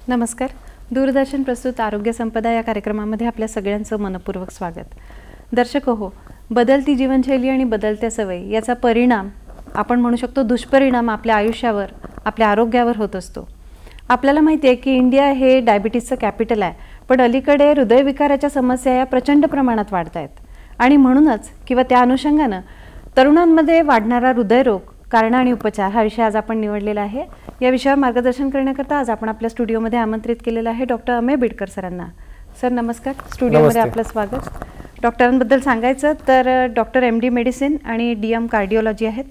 नमस्कार. दूरदर्शन प्रस्तुत आरोग्य संपदा या कार्यक्रमामध्ये आपल्या सगळ्यांचं मनपूर्वक स्वागत. दर्शक हो, बदलती जीवनशैली आणि बदलत्या सवयी याचा परिणाम आपण म्हणू शकतो दुष्परिणाम आपल्या आयुष्यावर, आपल्या आरोग्यावर होत असतो. आपल्याला माहिती आहे की इंडिया हे डायबिटीजचं कॅपिटल आहे, पण अलीकडे हृदयविकाराच्या समस्या या प्रचंड प्रमाणात वाढत आहेत. आणि म्हणूनच किंवा त्या अनुषंगानं तरुणांमध्ये वाढणारा हृदयरोग, कारणं आणि उपचार हा विषय आज आपण निवडलेला आहे. या विषयावर मार्गदर्शन करण्याकरता आज आपण आपल्या स्टुडिओमध्ये आमंत्रित केलेलं आहे डॉक्टर अमेय बिडकर सरांना. सर नमस्कार, स्टुडिओमध्ये आपलं स्वागत. डॉक्टरांबद्दल सांगायचं तर डॉक्टर MD मेडिसिन आणि DM कार्डिओलॉजी आहेत.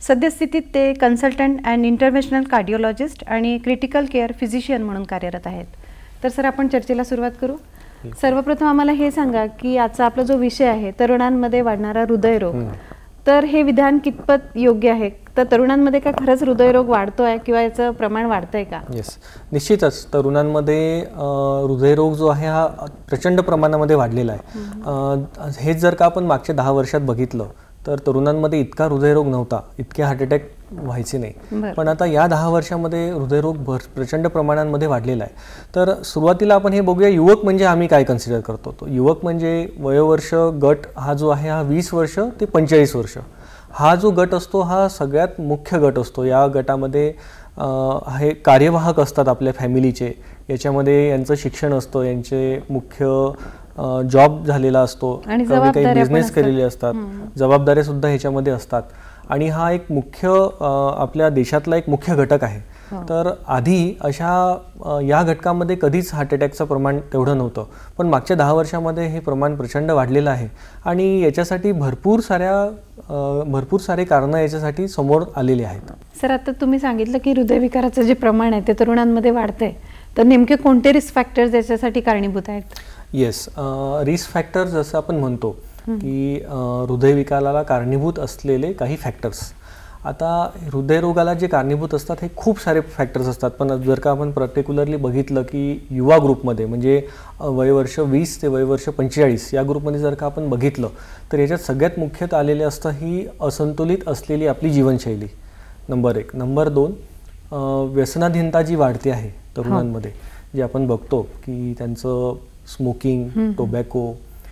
सद्यस्थितीत ते कन्सल्टंट अँड इंटरव्हेन्शनल कार्डिओलॉजिस्ट आणि क्रिटिकल केअर फिजिशियन म्हणून कार्यरत आहेत. तर सर आपण चर्चेला सुरुवात करू. सर्वप्रथम आम्हाला हे सांगा की आजचा आपला जो विषय आहे तरुणांमध्ये वाढणारा हृदयरोग, तर हे विधान कितपत योग्य आहे? तर तरुणांमध्ये का खरंच हृदयरोग वाढतोय किंवा याचं प्रमाण वाढतंय का? येस, निश्चितच तरुणांमध्ये हृदयरोग जो आहे हा प्रचंड प्रमाणामध्ये वाढलेला आहे. हेच जर का आपण मागच्या 10 वर्षात बघितलं तर तरुणांमध्ये इतका हृदयरोग नव्हता, इतके हार्ट अटॅक व्हायचे नाही. पण आता या 10 वर्षामध्ये हृदयरोग प्रचंड प्रमाणामध्ये वाढलेला आहे. तर सुरुवातीला आपण हे बघूया, युवक म्हणजे आम्ही काय कन्सिडर करतो. तो युवक म्हणजे वयोवर्ष गट हा जो आहे हा 20 वर्ष ते 45 वर्ष हा जो गट असतो हा सगळ्यात मुख्य गट असतो. या गटामध्ये हे कार्यवाहक असतात आपल्या फॅमिलीचे, याच्यामध्ये यांचं शिक्षण असतं, यांचे मुख्य जॉब झालेला असतो, काही बिझनेस केलेले असतात, जबाबदाऱ्या सुद्धा ह्याच्यामध्ये असतात. आणि हा एक मुख्य आपल्या देशातला एक मुख्य घटक आहे. तर आधी अशा या घटकामध्ये कधीच हार्ट अटॅकचं प्रमाण तेवढं नव्हतं, पण मागच्या 10 वर्षामध्ये हे प्रमाण प्रचंड वाढलेलं आहे. आणि याच्यासाठी भरपूर सारे कारणं याच्यासाठी समोर आलेली आहेत. सर आता तुम्ही सांगितलं की हृदयविकाराचं जे प्रमाण आहे ते तरुणांमध्ये वाढतंय, तर नेमके कोणते रिस्क फॅक्टर्स याच्यासाठी कारणीभूत आहेत? येस, रिस्क फॅक्टर जसं आपण म्हणतो की हृदयविकाराला कारणीभूत असलेले काही फॅक्टर्स. आता हृदयरोगाला जे कारणीभूत असतात हे खूप सारे फॅक्टर्स असतात, पण जर का आपण पर्टिक्युलरली बघितलं की युवा ग्रुपमध्ये म्हणजे वयवर्ष 20 ते वयवर्ष 45 या ग्रुपमध्ये जर का आपण बघितलं तर याच्यात सगळ्यात मुख्यतः आलेले असतं ही असंतुलित असलेली आपली जीवनशैली, नंबर 1. नंबर 2, व्यसनाधीनता जी वाढते आहे तरुणांमध्ये, जे आपण बघतो की त्यांचं स्मोकिंग, टोबॅको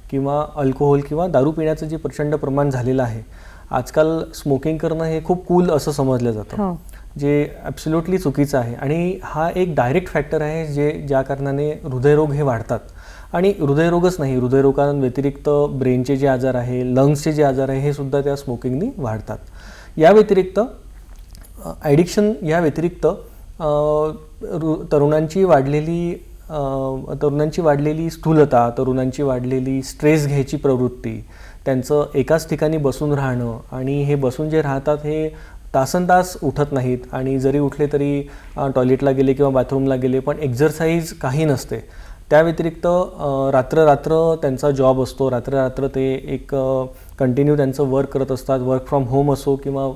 किंवा अल्कोहोल किंवा दारू पिण्याचं जे प्रचंड प्रमाण झालेलं आहे. आजकाल स्मोकिंग करणं हे खूप कूल असं समजलं जातं, जे ॲब्सोल्युटली चुकीचं आहे. आणि हा एक डायरेक्ट फॅक्टर आहे ज्या कारणाने हृदयरोग हे वाढतात. आणि हृदयरोगच नाही, हृदयरोगांव्यतिरिक्त ब्रेनचे जे आजार आहे, लंग्सचे जे आजार आहे हे सुद्धा त्या स्मोकिंगनी वाढतात. या व्यतिरिक्त ॲडिक्शन, या व्यतिरिक्त तरुणांची वाढलेली स्थूलता, तरुणांची वाढलेली स्ट्रेस घ्यायची प्रवृत्ती, त्यांचं एकाच ठिकाणी बसून राहणं, आणि हे बसून जे राहतात हे तासनतास उठत नाहीत, आणि जरी उठले तरी टॉयलेटला गेले किंवा बाथरूमला गेले पण एक्झरसाईज काही नसते. त्या व्यतिरिक्त रात्र त्यांचा जॉब असतो, रात्र ते एक कंटिन्यू त्यांचं वर्क करत असतात, वर्क फ्रॉम होम असो किंवा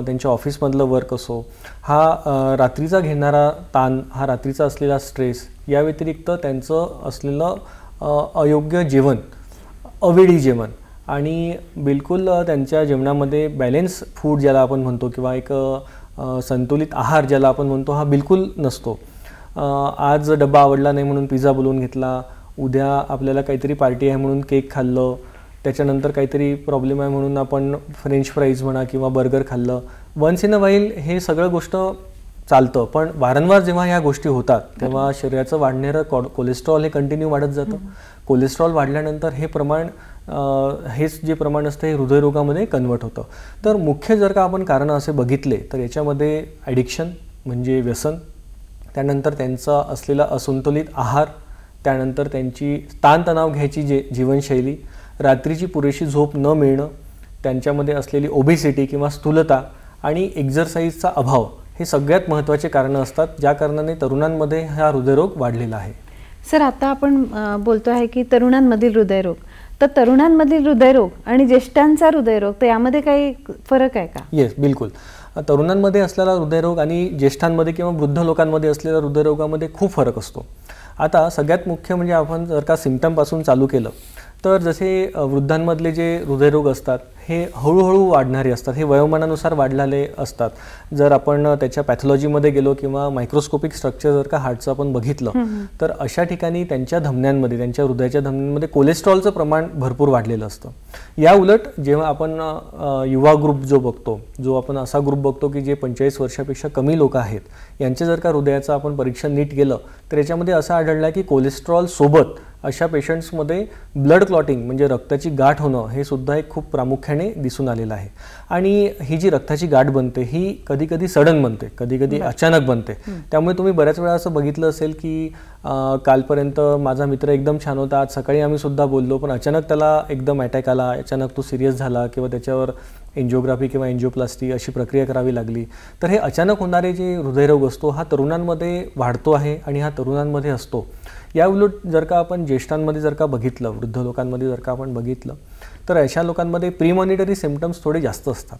त्यांच्या ऑफिसमधलं वर्क असो. हा रात्रीचा घेणारा ताण, हा रात्रीचा असलेला स्ट्रेस, या व्यतिरिक्त त्यांचं असलेलं अयोग्य जेवण, अवेळी जेवण, आणि बिलकुल त्यांच्या जेवणामध्ये बॅलेन्स फूड ज्याला आपण म्हणतो किंवा एक संतुलित आहार ज्याला आपण म्हणतो हा बिलकुल नसतो. आज डब्बा आवडला नाही म्हणून पिझ्झा बोलवून घेतला, उद्या आपल्याला काहीतरी पार्टी आहे म्हणून केक खाल्लं, त्याच्यानंतर काहीतरी प्रॉब्लेम आहे म्हणून आपण फ्रेंच फ्राईज म्हणा किंवा बर्गर खाल्लं. वन्स इन अ व्हाईल हे सगळं गोष्ट चालतं, पण वारंवार जेव्हा ह्या गोष्टी होतात तेव्हा शरीराचं वाढणारं कोलेस्ट्रॉल हे कंटिन्यू वाढत जातं. कोलेस्ट्रॉल वाढल्यानंतर हे प्रमाण, हेच जे प्रमाण असतं हे हृदयरोगामध्ये कन्वर्ट होतं. तर मुख्य जर का आपण कारणं असे बघितले तर याच्यामध्ये ॲडिक्शन म्हणजे व्यसन, त्यानंतर त्यांचा असलेला असंतुलित आहार, त्यानंतर त्यांची ताणतणाव घ्यायची जीवनशैली, रात्रीची पुरेशी झोप न मिळणं, त्यांच्यामध्ये असलेली ओबेसिटी किंवा स्थूलता, आणि एक्झरसाईजचा अभाव, हे सगळ्यात महत्त्वाचे कारणं असतात ज्या कारणाने तरुणांमध्ये हा हृदयरोग वाढलेला आहे. सर आता आपण बोलतो आहे की तरुणांमधील हृदयरोग, तर तरुणांमधील हृदयरोग आणि ज्येष्ठांचा हृदयरोग, तर यामध्ये काही फरक आहे का? येस, बिलकुल. तरुणांमध्ये असलेला हृदयरोग आणि ज्येष्ठांमध्ये किंवा वृद्ध लोकांमध्ये असलेल्या हृदयरोगामध्ये खूप फरक असतो. आता सगळ्यात मुख्य म्हणजे आपण जर का सिम्पटमपासून चालू केलं तर जसे वृद्धांमधले जे हृदयरोग असतात हे हळूहळू वाढणारे असतात, हे वयोमानानुसार वाढलेले असतात. जर आपण त्याच्या पॅथॉलॉजीमध्ये गेलो किंवा मायक्रोस्कोपिक स्ट्रक्चर जर का हार्टचं आपण बघितलं तर अशा ठिकाणी त्यांच्या धमन्यांमध्ये, त्यांच्या हृदयाच्या धमन्यांमध्ये कोलेस्ट्रॉलचं प्रमाण भरपूर वाढलेलं असतं. या उलट जेव्हा आपण युवा ग्रुप जो बघतो, जो आपण असा ग्रुप बघतो की जे 45 वर्षापेक्षा कमी लोक आहेत, यांचे जर का हृदयाचं आपण परीक्षण नीट केलं तर याच्यामध्ये असं आढळलं आहे की कोलेस्ट्रॉल सोबत अशा पेशंट्समध्ये ब्लड क्लॉटिंग म्हणजे रक्ताची गाठ होणं हे सुद्धा एक खूप प्रामुख्याने दिसून आलेलं आहे. आणि ही जी रक्ताची गाठ बनते ही कधी कधी सडन बनते, कधी कधी अचानक बनते. त्यामुळे तुम्ही बऱ्याच वेळा असं बघितलं असेल की कालपर्यंत माझा मित्र एकदम छान होता, आज सकाळी आम्ही सुद्धा बोललो, पण अचानक त्याला एकदम अटॅक आला, अचानक तो सिरियस झाला किंवा त्याच्यावर एन्जिओग्राफी किंवा एन्जिओप्लास्टी अशी प्रक्रिया करावी लागली. तर हे अचानक होणारे जे हृदयरोग असतो हा तरुणांमध्ये वाढतो आहे आणि हा तरुणांमध्ये असतो. या उलट जर का आपण ज्येष्ठांमध्ये जर का बघितलं, वृद्ध लोकांमध्ये जर का आपण बघितलं तर अशा लोकांमध्ये प्रीमॉनिटरी सिम्पटम्स थोडे जास्त असतात.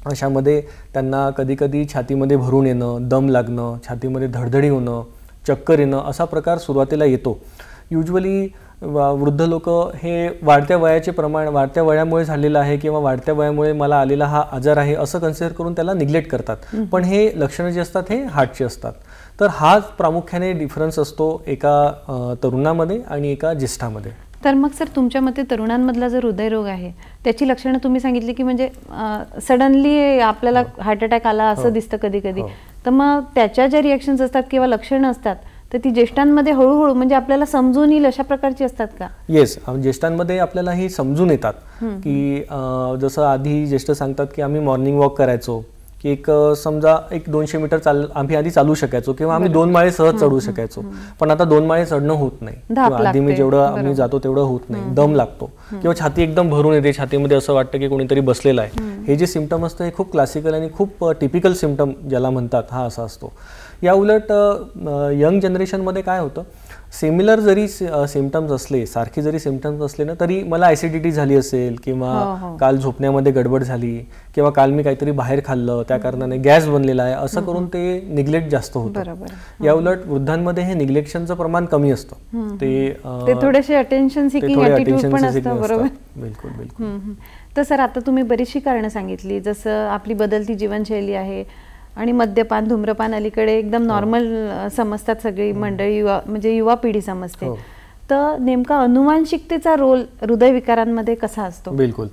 अशामध्ये त्यांना कधीकधी छातीमध्ये भरून येणं, दम लागणं, छातीमध्ये धडधडी होणं, चक्कर येणं असा प्रकार सुरुवातीला येतो. युजली वृद्ध लोक हे वाढत्या वयाचे प्रमाण वाढत्या वयामुळे झालेलं आहे किंवा वाढत्या वयामुळे मला आलेला हा आजार आहे असं कन्सिडर करून त्याला निग्लेक्ट करतात, पण हे लक्षणं जे असतात हे हार्टचे असतात. तर हाच प्रामुख्याने डिफरन्स असतो एका तरुणामध्ये आणि एका ज्येष्ठामध्ये. तर मग सर तुमच्या मते तरुणांमधला जो हृदयरोग आहे त्याची लक्षणं तुम्ही सांगितली की म्हणजे सडनली आपल्याला हार्ट अटॅक आला असं दिसतं कधी कधी, तर मग त्याच्या ज्या रिॲक्शन्स असतात किंवा लक्षणं असतात तर ती ज्येष्ठांमध्ये हळूहळू म्हणजे आपल्याला समजून येईल अशा प्रकारची असतात का? येस, ज्येष्ठांमध्ये आपल्याला ही समजून येतात की जसं आधी ज्येष्ठ सांगतात की आम्ही मॉर्निंग वॉक करायचो की एक समजा 100-200 मीटर आम्ही आधी चालू शकायचो किंवा आम्ही 2 माळे सहज चढू शकायचो, पण आता 2 माळे चढणं होत नाही. आधी मी जेवढं आम्ही जातो तेवढं होत नाही, दम लागतो किंवा छाती एकदम भरून येते, छातीमध्ये असं वाटतं की कोणीतरी बसलेलं आहे. हे जे सिम्पटम असतं हे खूप क्लासिकल आणि खूप टिपिकल सिम्पटम ज्याला म्हणतात हा असा असतो. या उलट यंग जनरेशनमध्ये काय होतं, सिमिलर जरी सिम्पटम्स असले, सारखी जरी सिम्पटम्स असले ना तरी मला ॲसिडिटी झाली असेल किंवा काल झोपण्यामध्ये गडबड झाली किंवा काल मी काहीतरी बाहेर खाल्लं त्या कारणाने गॅस बनलेला आहे असं करून ते निग्लेक्ट जास्त होतं. या उलट वृद्धांमध्ये हे निग्लेक्शनचं प्रमाण कमी असतं. ते थोडेसे अटेन्शन सिकिंग ॲटिट्यूड पण असतं. बरोबर, बिलकुल बिलकुल. तर सर आता तुम्ही बरीचशी कारणं सांगितली, जसं आपली बदलती जीवनशैली आहे आणि मद्यपान, धूम्रपान अलीकडे एकदम नॉर्मल समजतात सगळी मंडळी, म्हणजे युवा पिढी समजते. तर नेमका अनुवांशिकतेचा रोल हृदयविकारांमध्ये कसा असतो? बिलकुल,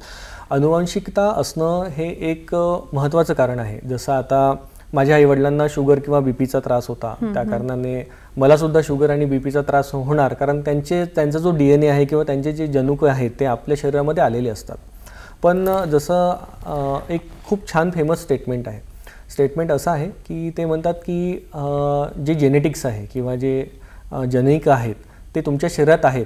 अनुवांशिकता असणं हे एक महत्त्वाचं कारण आहे. जसं आता माझ्या आईवडिलांना शुगर किंवा बीपीचा त्रास होता, त्या कारणाने मला सुद्धा शुगर आणि बीपीचा त्रास होणार, कारण त्यांचा जो DNA आहे किंवा त्यांचे जे जनुक आहेत ते आपल्या शरीरामध्ये आलेले असतात. पण जसं एक खूप छान फेमस स्टेटमेंट आहे, स्टेटमेंट असं आहे की ते म्हणतात की जे जेनेटिक्स आहे किंवा जे जनिक आहेत ते तुमच्या शरीरात आहेत,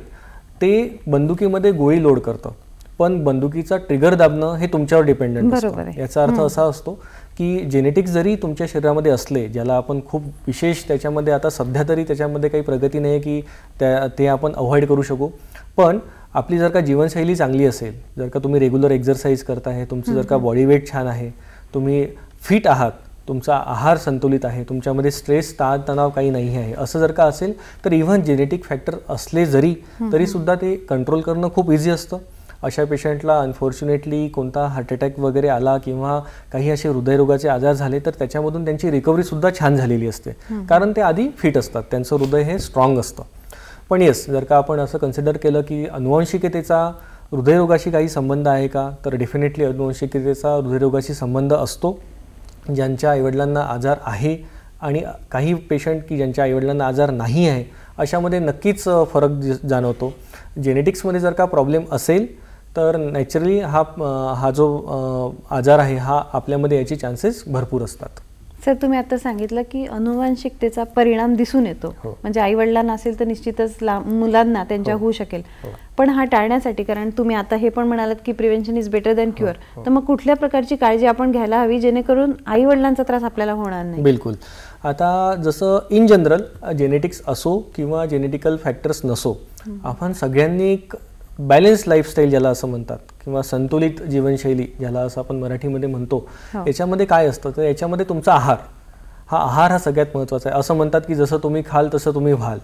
ते बंदुकीमध्ये गोळी लोड करतं, पण बंदुकीचा ट्रिगर दाबणं हे तुमच्यावर डिपेंडंट असतं. याचा अर्थ असा असतो की जेनेटिक्स जरी तुमच्या शरीरामध्ये असले, ज्याला आपण खूप विशेष त्याच्यामध्ये आता सध्या तरी त्याच्यामध्ये काही प्रगती नाही की ते आपण अवॉइड करू शकू, पण आपली जर का जीवनशैली चांगली असेल, जर का तुम्ही रेग्युलर एक्झरसाईज करताय, तुमचं जर का बॉडी वेट छान आहे, तुम्ही फिट आहात, तुमचा आहार संतुलित आहे, तुमच्यामध्ये स्ट्रेस तणाव काही नाही आहे, असं जर का असेल तर इव्हन जेनेटिक फॅक्टर असले तरी सुद्धा ते कंट्रोल करणं खूप इझी असतं. अशा पेशंटला अनफॉर्च्युनेटली कोणता हार्ट अटॅक वगैरे आला किंवा काही असे हृदयरोगाचे आजार झाले तर त्याच्यामधून त्यांची रिकव्हरीसुद्धा छान झालेली असते, कारण ते आधी फिट असतात, त्यांचं हृदय हे स्ट्रॉंग असतं. पण येस, जर का आपण असं कन्सिडर केलं की अनुवंशिकतेचा हृदयरोगाशी काही संबंध आहे का, तर डेफिनेटली अनुवंशिकतेचा हृदयरोगाशी संबंध असतो. ज्यांच्या आईवडिलांना आजार आहे आणि काही पेशंट की ज्यांच्या आईवडिलांना आजार नाही आहे, अशामध्ये नक्कीच फरक जाणवतो. जेनेटिक्समध्ये जर का प्रॉब्लेम असेल तर नॅचरली हा जो आजार आहे हा आपल्यामध्ये याची चान्सेस भरपूर असतात. सर तुम्ही आता सांगितलं की अनुवांशिकतेचा परिणाम दिसून येतो, म्हणजे आई वडिलांना असेल तर निश्चितच मुलांना त्यांच्या होऊ शकेल, पण हा टाळण्यासाठी, कारण तुम्ही आता हे पण म्हणालात की prevention is better than cure, तर मग कुठल्या प्रकारची काळजी आपण घ्यायला हवी जेणेकरून आई वडिलांचा त्रास आपल्याला होणार नाही? बिलकुल, आता जसं इन जनरल जेनेटिक्स असो किंवा जेनेटिकल फॅक्टर्स नसो, आपण सगळ्यांनी एक बॅलन्स लाईफस्टाईल ज्याला असं म्हणतात किंवा संतुलित जीवनशैली ज्याला असं आपण मराठीमध्ये म्हणतो, याच्यामध्ये काय असतं तर याच्यामध्ये तुमचा आहार हा सगळ्यात महत्त्वाचा आहे. असं म्हणतात की जसं तुम्ही खाल तसं तुम्ही व्हाल,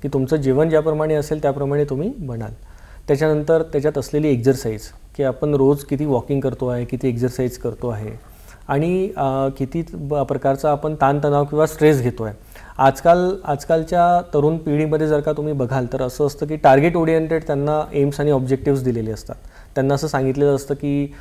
की तुमचं जीवन ज्याप्रमाणे असेल त्याप्रमाणे तुम्ही बनाल. त्याच्यानंतर त्याच्यात असलेली एक्झरसाईज, की आपण रोज किती वॉकिंग करतो आहे, किती एक्झरसाईज करतो आहे आणि किती प्रकारचा आपण ताणतणाव किंवा स्ट्रेस घेतो आहे. आजकालच्या तरुण पिढीमध्ये जर का तुम्ही बघाल तर असं असतं की टार्गेट ओरिएंटेड त्यांना एम्स आणि ऑब्जेक्टिव्स दिलेले असतात. त्यांना असं सांगितलेलं असतं की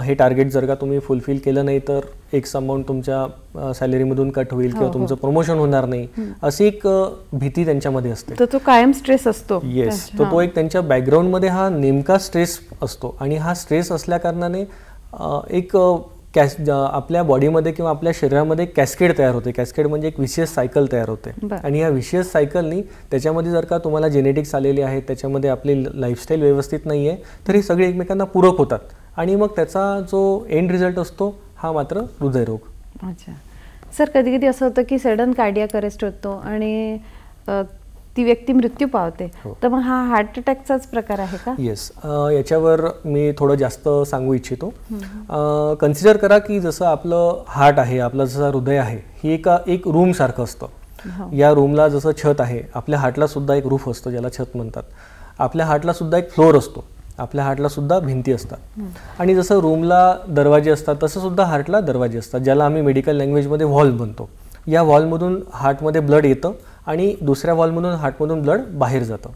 हे टार्गेट जर का तुम्ही फुलफिल केलं नाही तर एक्स अमाऊंट तुमच्या सॅलरीमधून कट होईल किंवा तुमचं प्रमोशन होणार नाही, अशी एक भीती त्यांच्यामध्ये असते. तर तो कायम स्ट्रेस असतो. येस, तो एक त्यांच्या बॅकग्राऊंडमध्ये हा नेमका स्ट्रेस असतो आणि हा स्ट्रेस असल्याकारणाने एक आपल्या बॉडीमध्ये किंवा आपल्या शरीरामध्ये कॅस्केड तयार होते. कॅस्केड म्हणजे एक विशियस सायकल तयार होते आणि या विशियस सायकलनी त्याच्यामध्ये जर का तुम्हाला जेनेटिक्स आलेले आहेत, त्याच्यामध्ये आपली लाईफस्टाईल व्यवस्थित नाही आहे, तर हे सगळे एकमेकांना पूरक होतात आणि मग त्याचा जो एंड रिझल्ट असतो हा मात्र हृदयरोग. अच्छा सर, कधी कधी असं होतं की सडन कार्डियाक अरेस्ट होतो आणि ती व्यक्ती मृत्यू पावते, तर मग हा हार्ट अटॅकचाच प्रकार आहे का? येस, याच्यावर मी थोडं जास्त सांगू इच्छितो. कन्सिडर करा की जसं आपलं हार्ट आहे, आपलं जसं हृदय आहे, ही एक रूम सारखं असतं. या रूमला जसं छत आहे, आपल्या हार्टला सुद्धा एक रूफ असतं ज्याला छत म्हणतात. आपल्या हार्टला सुद्धा एक फ्लोअर असतो, आपल्या हार्टला सुद्धा भिंती असतात. आणि जसं रूमला दरवाजे असतात तसं सुद्धा हार्टला दरवाजे असतात, ज्याला आम्ही मेडिकल लँग्वेजमध्ये व्हॉल्व म्हणतो. या व्हॉल्वमधून हार्टमध्ये ब्लड येतं आणि दुसऱ्या वॉलमधून हार्टमधून ब्लड बाहेर जातं.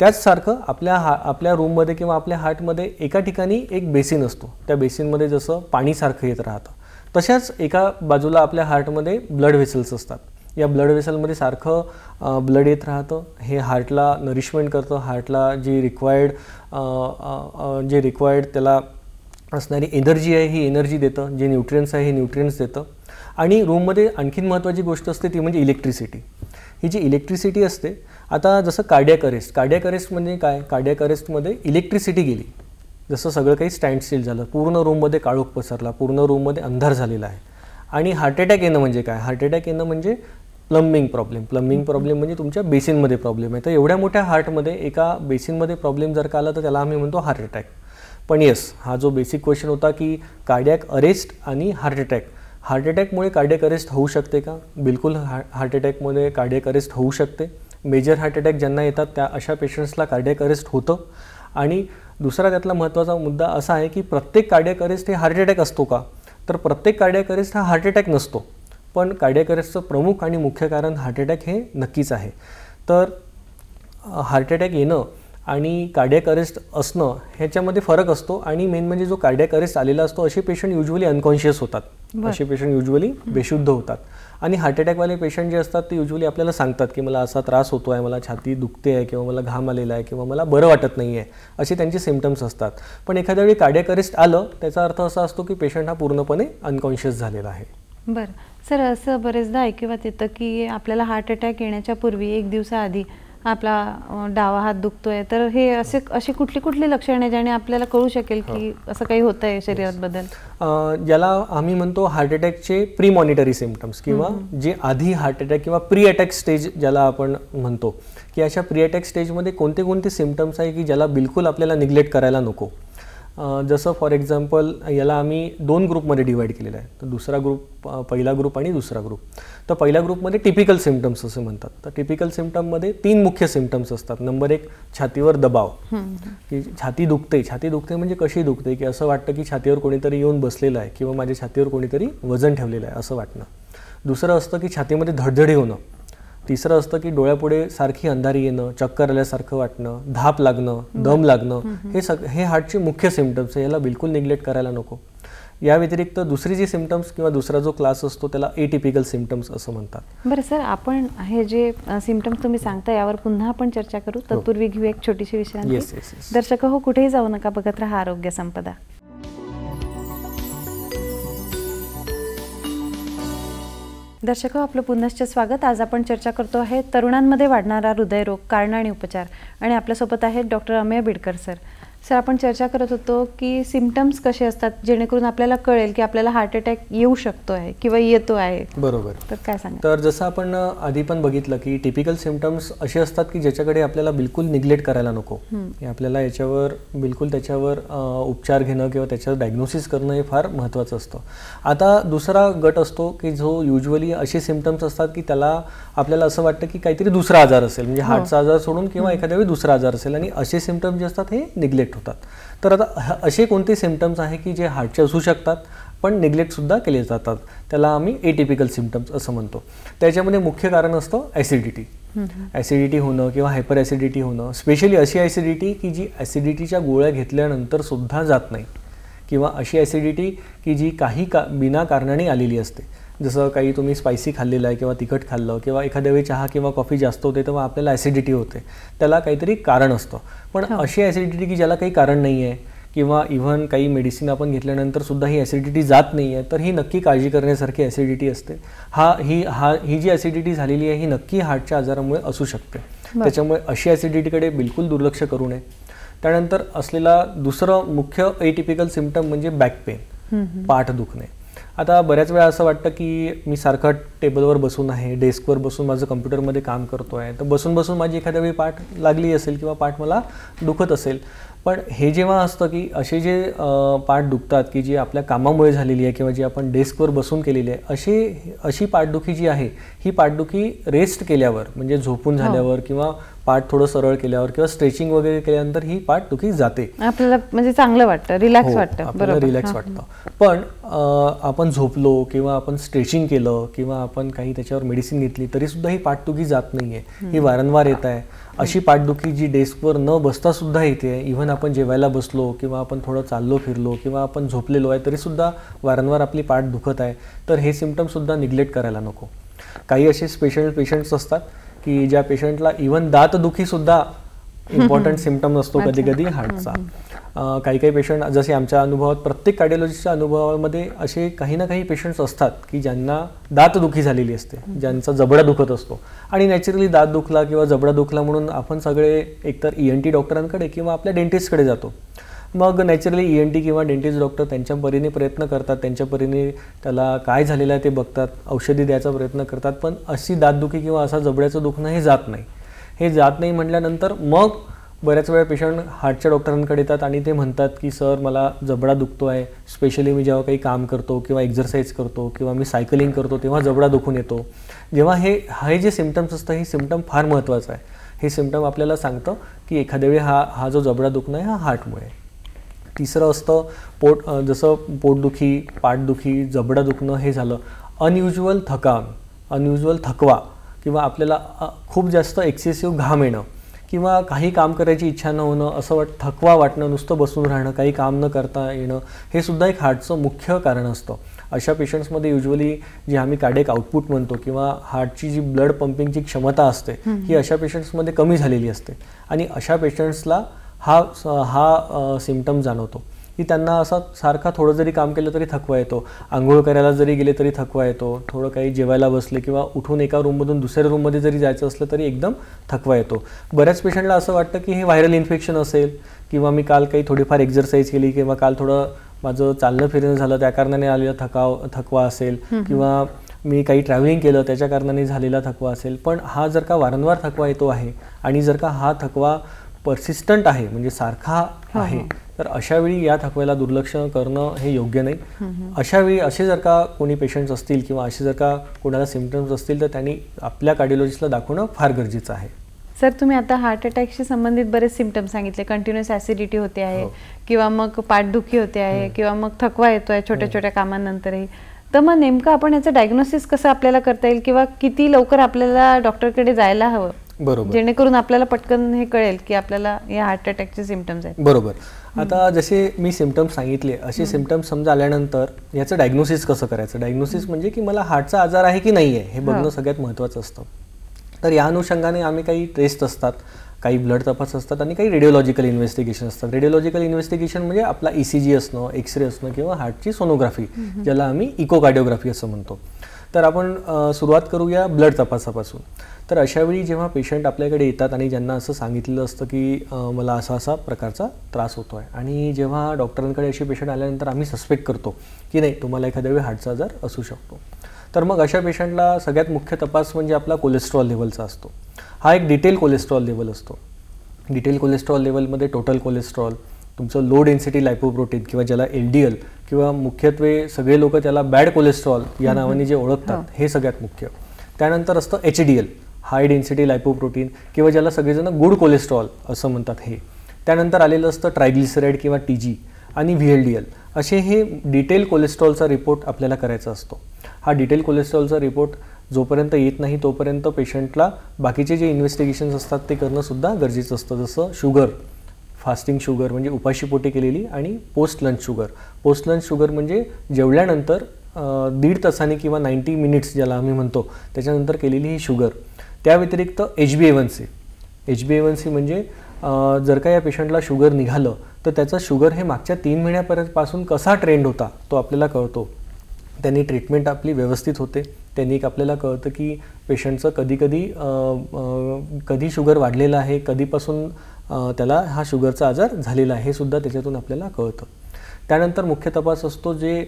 त्याचसारखं आपल्या रूममध्ये किंवा आपल्या हार्टमध्ये एका ठिकाणी एक बेसिन असतो. त्या बेसिनमध्ये जसं पाणीसारखं येत राहतं, तशाच एका बाजूला आपल्या हार्टमध्ये ब्लड व्हेसल्स असतात. या ब्लड व्हेसलमध्ये सारखं ब्लड येत राहतं. हे हार्टला नरिशमेंट करतं, हार्टला जी रिक्वायर्ड त्याला असणारी एनर्जी आहे ही एनर्जी देतं, जे न्यूट्रियन्स आहे हे न्यूट्रियन्स देतं. आणि रूममध्ये आणखीन महत्त्वाची गोष्ट असते ती म्हणजे इलेक्ट्रिसिटी. ही जी इलेक्ट्रिसिटी असते, आता जसं कार्डियाक अरेस्ट म्हणजे काय? कार्डियाक अरेस्टमध्ये इलेक्ट्रिसिटी गेली, जसं सगळं काही स्टँडस्टिल झालं, पूर्ण रूममध्ये काळोख पसरला, पूर्ण रूममध्ये अंधार झालेला आहे. आणि हार्ट अटॅक येणं म्हणजे काय? हार्ट अटॅक येणं म्हणजे प्लंबिंग प्रॉब्लेम म्हणजे तुमच्या बेसिनमध्ये प्रॉब्लेम आहे. तर एवढ्या मोठ्या हार्टमध्ये एका बेसिनमध्ये प्रॉब्लेम जर का आला तर त्याला आम्ही म्हणतो हार्ट अटॅक. पण येस, हा जो बेसिक क्वेश्चन होता की कार्डियाक अरेस्ट आणि हार्ट अटॅकमुळे कार्डियाक अरेस्ट होऊ शकते का? बिलकुल, हार्ट अटॅकमुळे कार्डियाक अरेस्ट होऊ शकते. मेजर हार्ट अटॅक ज्यांना येतात त्या अशा पेशंट्सला कार्डियाक अरेस्ट होतं. आणि दुसरा त्यातला महत्त्वाचा मुद्दा असा आहे की प्रत्येक कार्डियाक अरेस्ट हे हार्ट अटॅक असतो का? तर प्रत्येक कार्डियाक अरेस्ट हा हार्ट अटॅक नसतो, पण कार्डियाक अरेस्टचं प्रमुख आणि मुख्य कारण हार्ट अटॅक हे नक्कीच आहे. तर हार्ट अटॅक येणं आणि कार्डियाक अरेस्ट असणं ह्याच्यामध्ये फरक असतो. आणि मेन म्हणजे जो कार्डियाक अरेस्ट आलेला असतो असे पेशंट युजली अनकॉन्शियस होतात, असे पेशंट युजली बेशुद्ध होतात. आणि हार्ट अटॅकवाले पेशंट जे असतात ते युजली आपल्याला सांगतात की मला असा त्रास होतो आहे, मला छाती दुखते आहे किंवा मला घाम आलेला आहे किंवा मला बरं वाटत नाही आहे, असे त्यांचे सिम्पटम्स असतात. पण एखाद्या वेळी कार्डियाक अरेस्ट आलं त्याचा अर्थ असा असतो की पेशंट हा पूर्णपणे अनकॉन्शियस झालेला आहे. बरं सर, असं बरेचदा ऐकिवात येतं की आपल्याला हार्ट अटॅक येण्याच्या पूर्वी एक दिवसाआधी आपला डावा हात दुखतोय, तर हे अशी कुठली लक्षणे ज्याने आपल्याला कळू शकेल की असं काही होतंय शरीरात बदल? ज्याला आम्ही म्हणतो हार्ट अटॅकचे प्री मॉनिटरी सिम्पटम्स किंवा जे आधी हार्ट अटॅक किंवा प्री अटॅक स्टेज ज्याला आपण म्हणतो, की अशा प्री अटॅक स्टेजमध्ये कोणते सिम्पटम्स आहे की ज्याला बिलकुल आपल्याला निग्लेक्ट करायला नको. जसं फॉर एक्झाम्पल याला आम्ही 2 ग्रुपमध्ये डिवाईड केलेलं आहे. तर दुसरा ग्रुप, पहिला ग्रुप आणि दुसरा ग्रुप. तर पहिल्या ग्रुपमध्ये टिपिकल सिम्पटम्स असे म्हणतात. तर टिपिकल सिम्पटममध्ये 3 मुख्य सिम्पटम्स असतात. नंबर 1, छातीवर दबाव, की छाती दुखते म्हणजे कशी दुखते, की असं वाटतं की छातीवर कोणीतरी येऊन बसलेलं आहे किंवा माझ्या छातीवर कोणीतरी वजन ठेवलेलं आहे असं वाटणं. दुसरं असतं की छातीमध्ये धडधडी होणं. तिसरं असतं की डोळ्यापुढे सारखी अंधारी येणं, चक्कर आल्यासारखं वाटणं, धाप लागणं, दम लागणं. हे हार्टचे मुख्य सिम्पटम्स आहे, याला बिलकुल निग्लेक्ट करायला नको. या व्यतिरिक्त दुसरी जी सिम्पटम्स किंवा दुसरा जो क्लास असतो त्याला एटिपिकल सिम्पटम्स असं म्हणतात. बरं सर, आपण हे जे सिम्पटम्स तुम्ही सांगता यावर पुन्हा आपण चर्चा करू. तत्पूर्वी घेऊ एक छोटीशी विश्रांती. दर्शक हो, कुठेही जाऊ नका, बघत राहा आरोग्य संपदा. दर्शक हो, आपलं पुनश्च स्वागत. आज आपण चर्चा करतो आहे तरुणांमध्ये वाढणारा हृदयरोग, कारण आणि उपचार. आणि आपल्यासोबत आहेत doctor Amey Bidkar sir. Sir, आपण चर्चा करत होतो की सिम्पटम्स कसे असतात जेणेकरून आपल्याला कळेल की आपल्याला हार्ट अटॅक येऊ शकतो आहे किंवा येतो आहे. बरोबर. तर काय सांगा? तर जसं आपण आधी पण बघितलं की टिपिकल सिम्पटम्स असे असतात की ज्याच्याकडे आपल्याला बिलकुल निग्लेक्ट करायला नको. आपल्याला याच्यावर बिलकुल त्याच्यावर उपचार घेणं किंवा त्याच्यावर डायग्नोसिस करणं हे फार महत्त्वाचं असतं. आता दुसरा गट असतो की जो युजली असे सिम्पटम्स असतात की त्याला आपल्याला असं वाटतं की काहीतरी दुसरा आजार असेल, म्हणजे हार्टचा आजार सोडून किंवा एखाद्या वेळी दुसरा आजार असेल, आणि असे सिम्पटम्स जे असतात हे निग्लेक्ट होतात. तर आता असे कोणते सिम्पटम्स आहे की जे हार्टचे असू शकतात पण निग्लेक्टसुद्धा केले जातात, त्याला आम्ही एटिपिकल सिम्पटम्स असं म्हणतो. त्याच्यामध्ये मुख्य कारण असतं ॲसिडिटी. ॲसिडिटी होणं किंवा हायपर ॲसिडिटी होणं, स्पेशली अशी ॲसिडिटी की जी ॲसिडिटीच्या गोळ्या घेतल्यानंतर सुद्धा जात नाही, किंवा अशी ॲसिडिटी की जी काही बिना कारणाने आलेली असते. जसं काही तुम्ही स्पायसी खाल्लेलं आहे किंवा तिखट खाल्लं किंवा एखाद्या वेळी चहा किंवा कॉफी जास्त होते तेव्हा आपल्याला ॲसिडिटी होते, त्याला काहीतरी कारण असतं. पण अशी ॲसिडिटी की ज्याला काही कारण नाही आहे किंवा इव्हन काही मेडिसिन आपण घेतल्यानंतर सुद्धा ही ॲसिडिटी जात नाही आहे, तर ही नक्की काळजी करण्यासारखी ॲसिडिटी असते. ही जी ॲसिडिटी झालेली आहे ही नक्की हार्टच्या आजारामुळे असू शकते. त्याच्यामुळे अशी ॲसिडिटीकडे बिलकुल दुर्लक्ष करू नये. त्यानंतर असलेला दुसरं मुख्य एटिपिकल सिम्पटम म्हणजे बॅक पेन, पाठ दुखणे. आता बऱ्याच वेळा असं वाटतं की मी सारखं टेबलवर बसून आहे, डेस्कवर बसून माझं कम्प्युटरमध्ये काम करतो आहे, तर बसून बसून माझी एखाद्या वेळी पाठ लागली असेल किंवा पाठ मला दुखत असेल. पण हे जेव्हा असतं की असे जे पाठ दुखतात की जी आपल्या कामामुळे झालेली आहे किंवा जी आपण डेस्कवर बसून केलेली आहे, अशी पाठदुखी जी आहे ही पाठदुखी रेस्ट केल्यावर, म्हणजे झोपून झाल्यावर किंवा पाठ थोडं सरळ केल्यावर किंवा स्ट्रेचिंग वगैरे केल्यानंतर ही पाठदुखी जाते. आपल्याला म्हणजे चांगलं वाटतं, रिलॅक्स वाटतं. आपल्याला रिलॅक्स वाटतं. पण आपण झोपलो किंवा आपण स्ट्रेचिंग केलं किंवा आपण काही त्याच्यावर मेडिसिन घेतली तरीसुद्धा ही पाठदुखी जात नाही आहे, ही वारंवार येत आहे. अशी पाठदुखी जी डेस्कवर न बसता सुद्धा येते, इव्हन आपण जेवायला बसलो किंवा आपण थोडं चाललो फिरलो किंवा आपण झोपलेलो आहे तरीसुद्धा वारंवार आपली पाठ दुखत आहे, तर हे सिम्पटमसुद्धा निग्लेक्ट करायला नको. काही असे स्पेशल पेशंट्स असतात की ज्या पेशंटला इव्हन दातदुखीसुद्धा इम्पॉर्टंट सिम्पटम असतो कधी कधी हार्टचा. काही पेशंट, जसे आमच्या अनुभवात, प्रत्येक कार्डिओलॉजिस्टच्या अनुभवामध्ये असे काही ना काही पेशंट्स असतात की ज्यांना दातदुखी झालेली असते, ज्यांचा जबडा दुखत असतो. आणि नॅचरली दात दुखला किंवा जबडा दुखला म्हणून आपण सगळे एकतर ENT डॉक्टरांकडे किंवा आपल्या डेंटिस्टकडे जातो. मग नॅचरली ENT किंवा डेंटिस्ट डॉक्टर त्यांच्या परीने प्रयत्न करतात, त्यांच्या परीने त्याला काय झालेलं आहे ते बघतात, औषधी द्यायचा प्रयत्न करतात. पण अशी दातदुखी किंवा असा जबड्याचं दुखणं हे जात नाही. हे जात नाही म्हटल्यानंतर मग बऱ्याच वेळा पेशंट हार्टच्या डॉक्टरांकडे येतात आणि ते म्हणतात की सर, मला जबडा दुखतो आहे, स्पेशली मी जेव्हा काही काम करतो किंवा एक्झरसाईज करतो किंवा मी सायकलिंग करतो तेव्हा जबडा दुखून येतो. जेव्हा हे जे सिम्पटम्स असतं, हे सिम्पटम फार महत्त्वाचं आहे. हे सिम्पटम आपल्याला सांगतं की एखाद्या वेळी हा जो जबडा दुखणं आहे हा हार्टमुळे. तिसरं असतं जसं पोटदुखी, पाठदुखी, जबडा दुखणं हे झालं. अनयुज्युअल थकवा किंवा आपल्याला खूप जास्त एक्सेसिव्ह घाम येणं किंवा काही काम करायची इच्छा न होणं, असं थकवा वाटणं, नुसतं बसून राहणं, काही काम न करता येणं, हे सुद्धा एक हार्टचं मुख्य कारण असतं. अशा पेशंट्समध्ये युजली जे आम्ही कार्डियक आउटपुट म्हणतो किंवा हार्टची जी ब्लड पंपिंगची क्षमता असते ही अशा पेशंट्समध्ये कमी झालेली असते. आणि अशा पेशंट्सला हा सिम्पटम जाणवतो की त्यांना असं सारखा थोडं जरी काम केलं तरी थकवा येतो, आंघोळ करायला जरी गेले तरी थकवा येतो, थोडं काही जेवायला बसले किंवा उठून एका रूममधून दुसऱ्या रूममध्ये जरी जायचं असलं तरी एकदम थकवा येतो. बऱ्याच पेशंटला असं वाटतं की हे व्हायरल इन्फेक्शन असेल किंवा मी काल काही थोडीफार एक्झरसाईज केली किंवा काल थोडं माझं चालणं फिरणं झालं त्या कारणाने आलेला थकवा असेल किंवा मी काही ट्रॅव्हलिंग केलं त्याच्या कारणाने झालेला थकवा असेल. पण हा जर का वारंवार थकवा येतो आहे आणि जर का हा थकवा पर्सिस्टंट आहे, म्हणजे सारखा आहे, तर अशावेळी या थकव्याला दुर्लक्ष करणं हे योग्य नाही. अशावेळी असे जर का कोणी पेशंट्स असतील किंवा असे जर का कोणाला सिम्पटम्स असतील तर त्यांनी आपल्या कार्डिओलॉजिस्टला दाखवणं फार गरजेचं आहे. सर, तुम्ही आता हार्ट अटॅकशी संबंधित बरेच सिम्पटम्स सांगितले. कंटिन्युअस ॲसिडिटी होते आहे किंवा मग पाठदुखी होते आहे किंवा मग थकवा येतो आहे छोट्या छोट्या कामांनंतरही. तर मग नेमकं आपण याचं डायग्नोसिस कसं आपल्याला करता येईल किंवा किती लवकर आपल्याला डॉक्टरकडे जायला हवं, बरोबर, जेणेकरून आपल्याला पटकन हे कळेल की आपल्याला या हार्ट अटॅकचे सिम्पटम्स आहेत? बरोबर. आता जसे मी सिम्पटम्स सांगितले, असे सिम्पटम्स समजा आल्यानंतर याचं डायग्नोसिस कसं करायचं. डायग्नोसिस म्हणजे की मला हार्टचा आजार आहे की नाही आहे हे बघणं सगळ्यात महत्त्वाचं असतं. तर या अनुषंगाने आम्ही काही टेस्ट असतात, काही ब्लड तपास असतात आणि काही रेडिओलॉजिकल इन्व्हेस्टिगेशन असतात. रेडिओलॉजिकल इन्व्हेस्टिगेशन म्हणजे आपला ECG असणं, एक्सरे असणं किंवा हार्टची सोनोग्राफी, ज्याला आम्ही इकोकार्डिओग्राफी असं म्हणतो. तर आपण सुरुवात करूया ब्लड तपासापासून. तर अशावेळी जेव्हा पेशंट आपल्याकडे येतात आणि ज्यांना असं सांगितलेलं असतं की मला असा प्रकारचा त्रास होतो आहे, आणि जेव्हा डॉक्टरांकडे असे पेशंट आल्यानंतर आम्ही सस्पेक्ट करतो की नाही तुम्हाला एखाद्या वेळी हार्टचा आजार असू शकतो, तर मग अशा पेशंटला सगळ्यात मुख्य तपास म्हणजे आपला कोलेस्ट्रॉल लेवलचा असतो. हा एक डिटेल कोलेस्ट्रॉल लेवल असतो. डिटेल कोलेस्ट्रॉल लेवलमध्ये टोटल कोलेस्ट्रॉल, तुमचं लो डेन्सिटी लायपोप्रोटीन किंवा ज्याला LDL किंवा मुख्यत्वे सगळे लोक त्याला बॅड कोलेस्ट्रॉल या नावाने जे ओळखतात हे सगळ्यात मुख्य. त्यानंतर असतं HDL, हाय डेन्सिटी लायपोप्रोटीन किंवा ज्याला सगळेजण गुड कोलेस्ट्रॉल असं म्हणतात हे. त्यानंतर आलेलं असतं ट्रायग्लिसराईड किंवा TG आणि VLDL. असे हे डिटेल कोलेस्ट्रॉलचा रिपोर्ट आपल्याला करायचा असतो. हा डिटेल कोलेस्ट्रॉलचा रिपोर्ट जोपर्यंत येत नाही तोपर्यंत पेशंटला बाकीचे जे इन्व्हेस्टिगेशन्स असतात ते करणंसुद्धा गरजेचं असतं. जसं शुगर, फास्टिंग शुगर म्हणजे उपाशीपोटी केलेली, आणि post lunch sugar. Post lunch sugar म्हणजे जेवल्यानंतर 1.5 तासांनी किंवा 90 मिनिट्स ज्याला आम्ही म्हणतो त्याच्यानंतर केलेली ही शुगर. त्या व्यतिरिक्त HbA1c. HbA1c म्हणजे जर का या पेशंटला शुगर निघालं तर त्याचं शुगर हे मागच्या 3 महिन्यापासून कसा ट्रेंड होता तो आपल्याला कळतो. त्यांनी ट्रीटमेंट आपली व्यवस्थित होते. त्यांनी एक आपल्याला कळतं की पेशंटचं कधी शुगर वाढलेलं आहे, कधीपासून त्याला हा शुगरचा आजार झालेला आहे हे सुद्धा त्याच्यातून आपल्याला कळतं. त्यानंतर मुख्य तपास असतो जे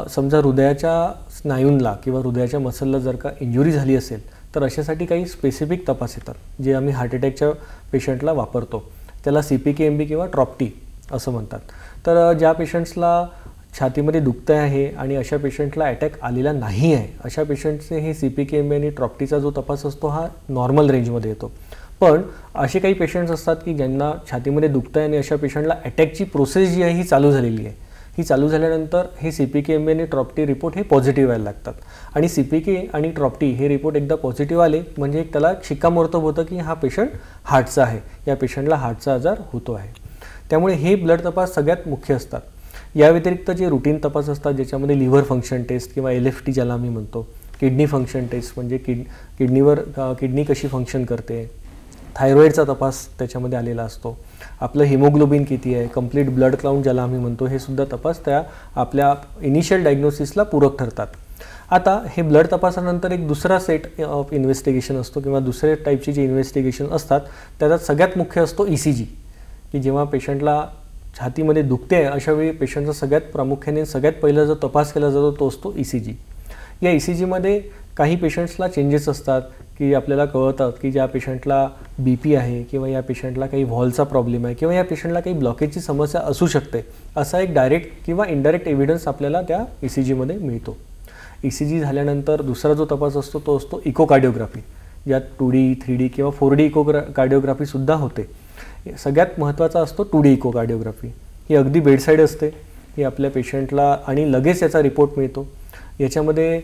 समजा हृदयाच्या स्नायूंना किंवा हृदयाच्या मसलला जर का इंजुरी झाली असेल तर अशासाठी काही स्पेसिफिक तपास येतात जे आम्ही हार्ट अटॅकच्या पेशंटला वापरतो. त्याला CPK-MB किंवा TROP-T असं म्हणतात. तर ज्या पेशंट्सला छातीमध्ये दुखतं आहे आणि अशा पेशंटला अटॅक आलेला नाही आहे अशा पेशंटचे हे CPK-MB आणि TROP-Tचा जो तपास असतो हा नॉर्मल रेंजमध्ये येतो. पण असे काही पेशंट्स असतात की ज्यांना छातीमध्ये दुखतं आहे आणि अशा पेशंटला अटॅकची प्रोसेस जी आहे ही चालू झालेली आहे. ही चालू झाल्यानंतर हे CPK-MB आणि TROP-T रिपोर्ट हे पॉझिटिव्ह यायला लागतात. आणि CPK आणि TROP-T हे रिपोर्ट एकदा पॉझिटिव्ह आले म्हणजे त्याला शिक्कामोर्तब होतं की हा पेशंट हार्टचा आहे, या पेशंटला हार्टचा आजार होतो आहे. त्यामुळे हे ब्लड तपास सगळ्यात मुख्य असतात. या व्यतिरिक्त जे रुटीन तपास असतात ज्याच्यामध्ये लिव्हर फंक्शन टेस्ट किंवा LFT ज्याला आम्ही म्हणतो, किडनी फंक्शन टेस्ट म्हणजे किडनी कशी फंक्शन करते, थायरॉईडचा तपास त्याच्यामध्ये आलेला असतो, आपलं हिमोग्लोबिन किती आहे, कंप्लीट ब्लड काउंट ज्याला आम्ही म्हणतो, हे सुद्धा तपास त्या आपल्या इनिशियल डायग्नोसिसला पूरक ठरतात. आता हे ब्लड तपासानंतर एक दुसरा सेट ऑफ इन्व्हेस्टिगेशन असतो किंवा दुसऱ्या टाईपची जी इन्व्हेस्टिगेशन असतात त्याच्यात सगळ्यात मुख्य असतो ECG, की जेव्हा पेशंटला छातीमध्ये दुखते आहे अशावेळी पेशंटचा सगळ्यात प्रामुख्याने सगळ्यात पहिला जो तपास केला जातो तो असतो ECG. या ECGमध्ये काही पेशंट्सला चेंजेस असतात की आपल्याला कळतात की ज्या पेशंटला BP आहे किंवा या पेशंटला काही व्हॉल्वचा प्रॉब्लेम आहे किंवा या पेशंटला काही ब्लॉकेजची समस्या असू शकते असा एक डायरेक्ट किंवा इनडायरेक्ट एव्हिडन्स आपल्याला त्या ECGमध्ये मिळतो. ECG झाल्यानंतर दुसरा जो तपास असतो तो असतो इकोकार्डिओग्राफी, ज्यात 2D, 3D किंवा 4D इकोकार्डिओग्राफीसुद्धा होते. सगळ्यात महत्त्वाचा असतो 2D इकोकार्डिओग्राफी. ही अगदी बेडसाईड असते, ही आपल्या पेशंटला आणि लगेच याचा रिपोर्ट मिळतो. याच्यामध्ये